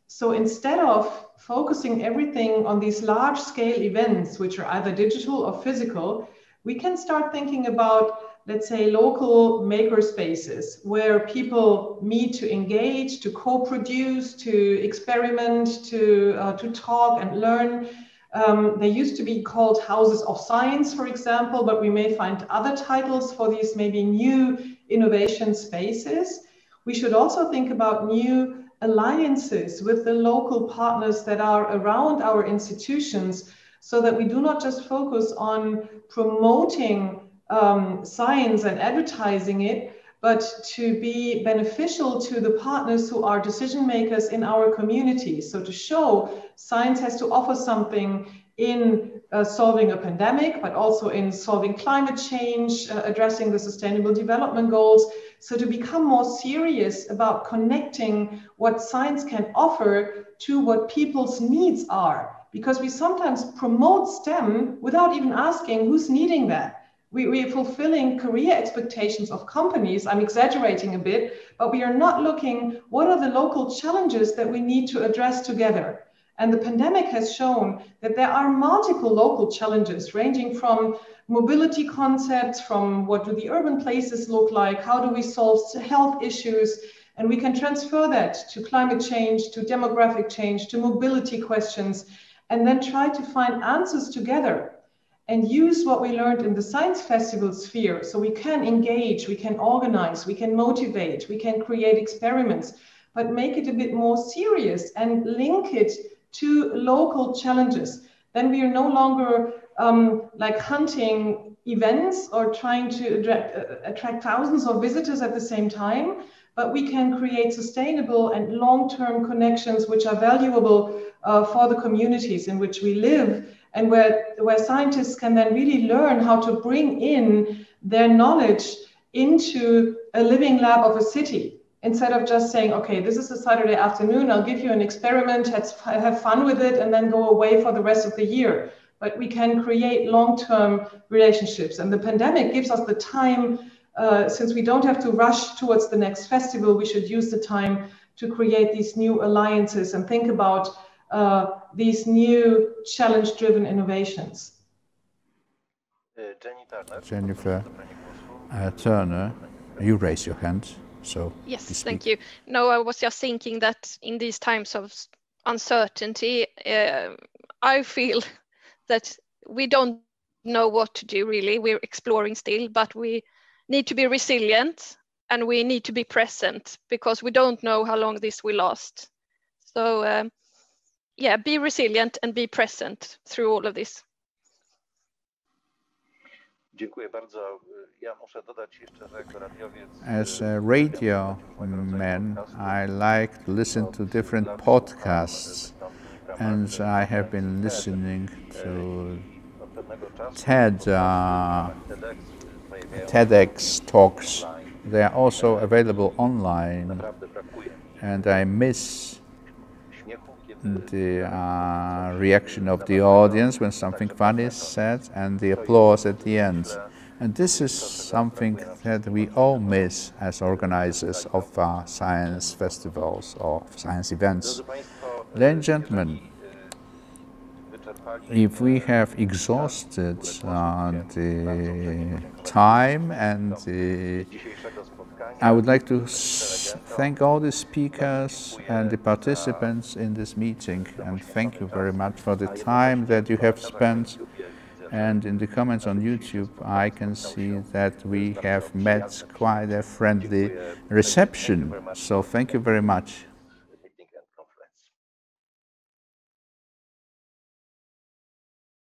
So instead of focusing everything on these large scale events, which are either digital or physical, we can start thinking about, let's say, local maker spaces where people meet to engage, to co-produce, to experiment, to talk and learn. They used to be called houses of science, for example, but we may find other titles for these maybe new innovation spaces. We should also think about new alliances with the local partners that are around our institutions, so that we do not just focus on promoting science and advertising it, but to be beneficial to the partners who are decision makers in our community. So to show science has to offer something in solving a pandemic, but also in solving climate change, addressing the sustainable development goals. So to become more serious about connecting what science can offer to what people's needs are. Because we sometimes promote STEM without even asking who's needing that. We are fulfilling career expectations of companies. I'm exaggerating a bit, but we are not looking what are the local challenges that we need to address together. And the pandemic has shown that there are multiple local challenges, ranging from mobility concepts, from what do the urban places look like, how do we solve health issues, and we can transfer that to climate change, to demographic change, to mobility questions, and then try to find answers together. And use what we learned in the science festival sphere. So we can engage, we can organize, we can motivate, we can create experiments, but make it a bit more serious and link it to local challenges. Then we are no longer like hunting events or trying to attract thousands of visitors at the same time, but we can create sustainable and long-term connections which are valuable for the communities in which we live, and where scientists can then really learn how to bring in their knowledge into a living lab of a city, instead of just saying, okay, this is a Saturday afternoon, I'll give you an experiment, have fun with it, and then go away for the rest of the year. But we can create long-term relationships. And the pandemic gives us the time, since we don't have to rush towards the next festival, we should use the time to create these new alliances and think about these new challenge-driven innovations. Jennifer Turner, you raise your hand. So yes, thank you. No, I was just thinking that in these times of uncertainty, I feel that we don't know what to do really. We're exploring still, but we need to be resilient and we need to be present, because we don't know how long this will last. So yeah, be resilient and be present through all of this. As a radio man, I like to listen to different podcasts, and I have been listening to TEDx talks. They are also available online, and I miss the reaction of the audience when something funny is said, and the applause at the end. And this is something that we all miss as organizers of science festivals or science events. Ladies and gentlemen, if we have exhausted the time and the I would like to thank all the speakers and the participants in this meeting, and thank you very much for the time that you have spent. And in the comments on YouTube, I can see that we have met quite a friendly reception. So thank you very much.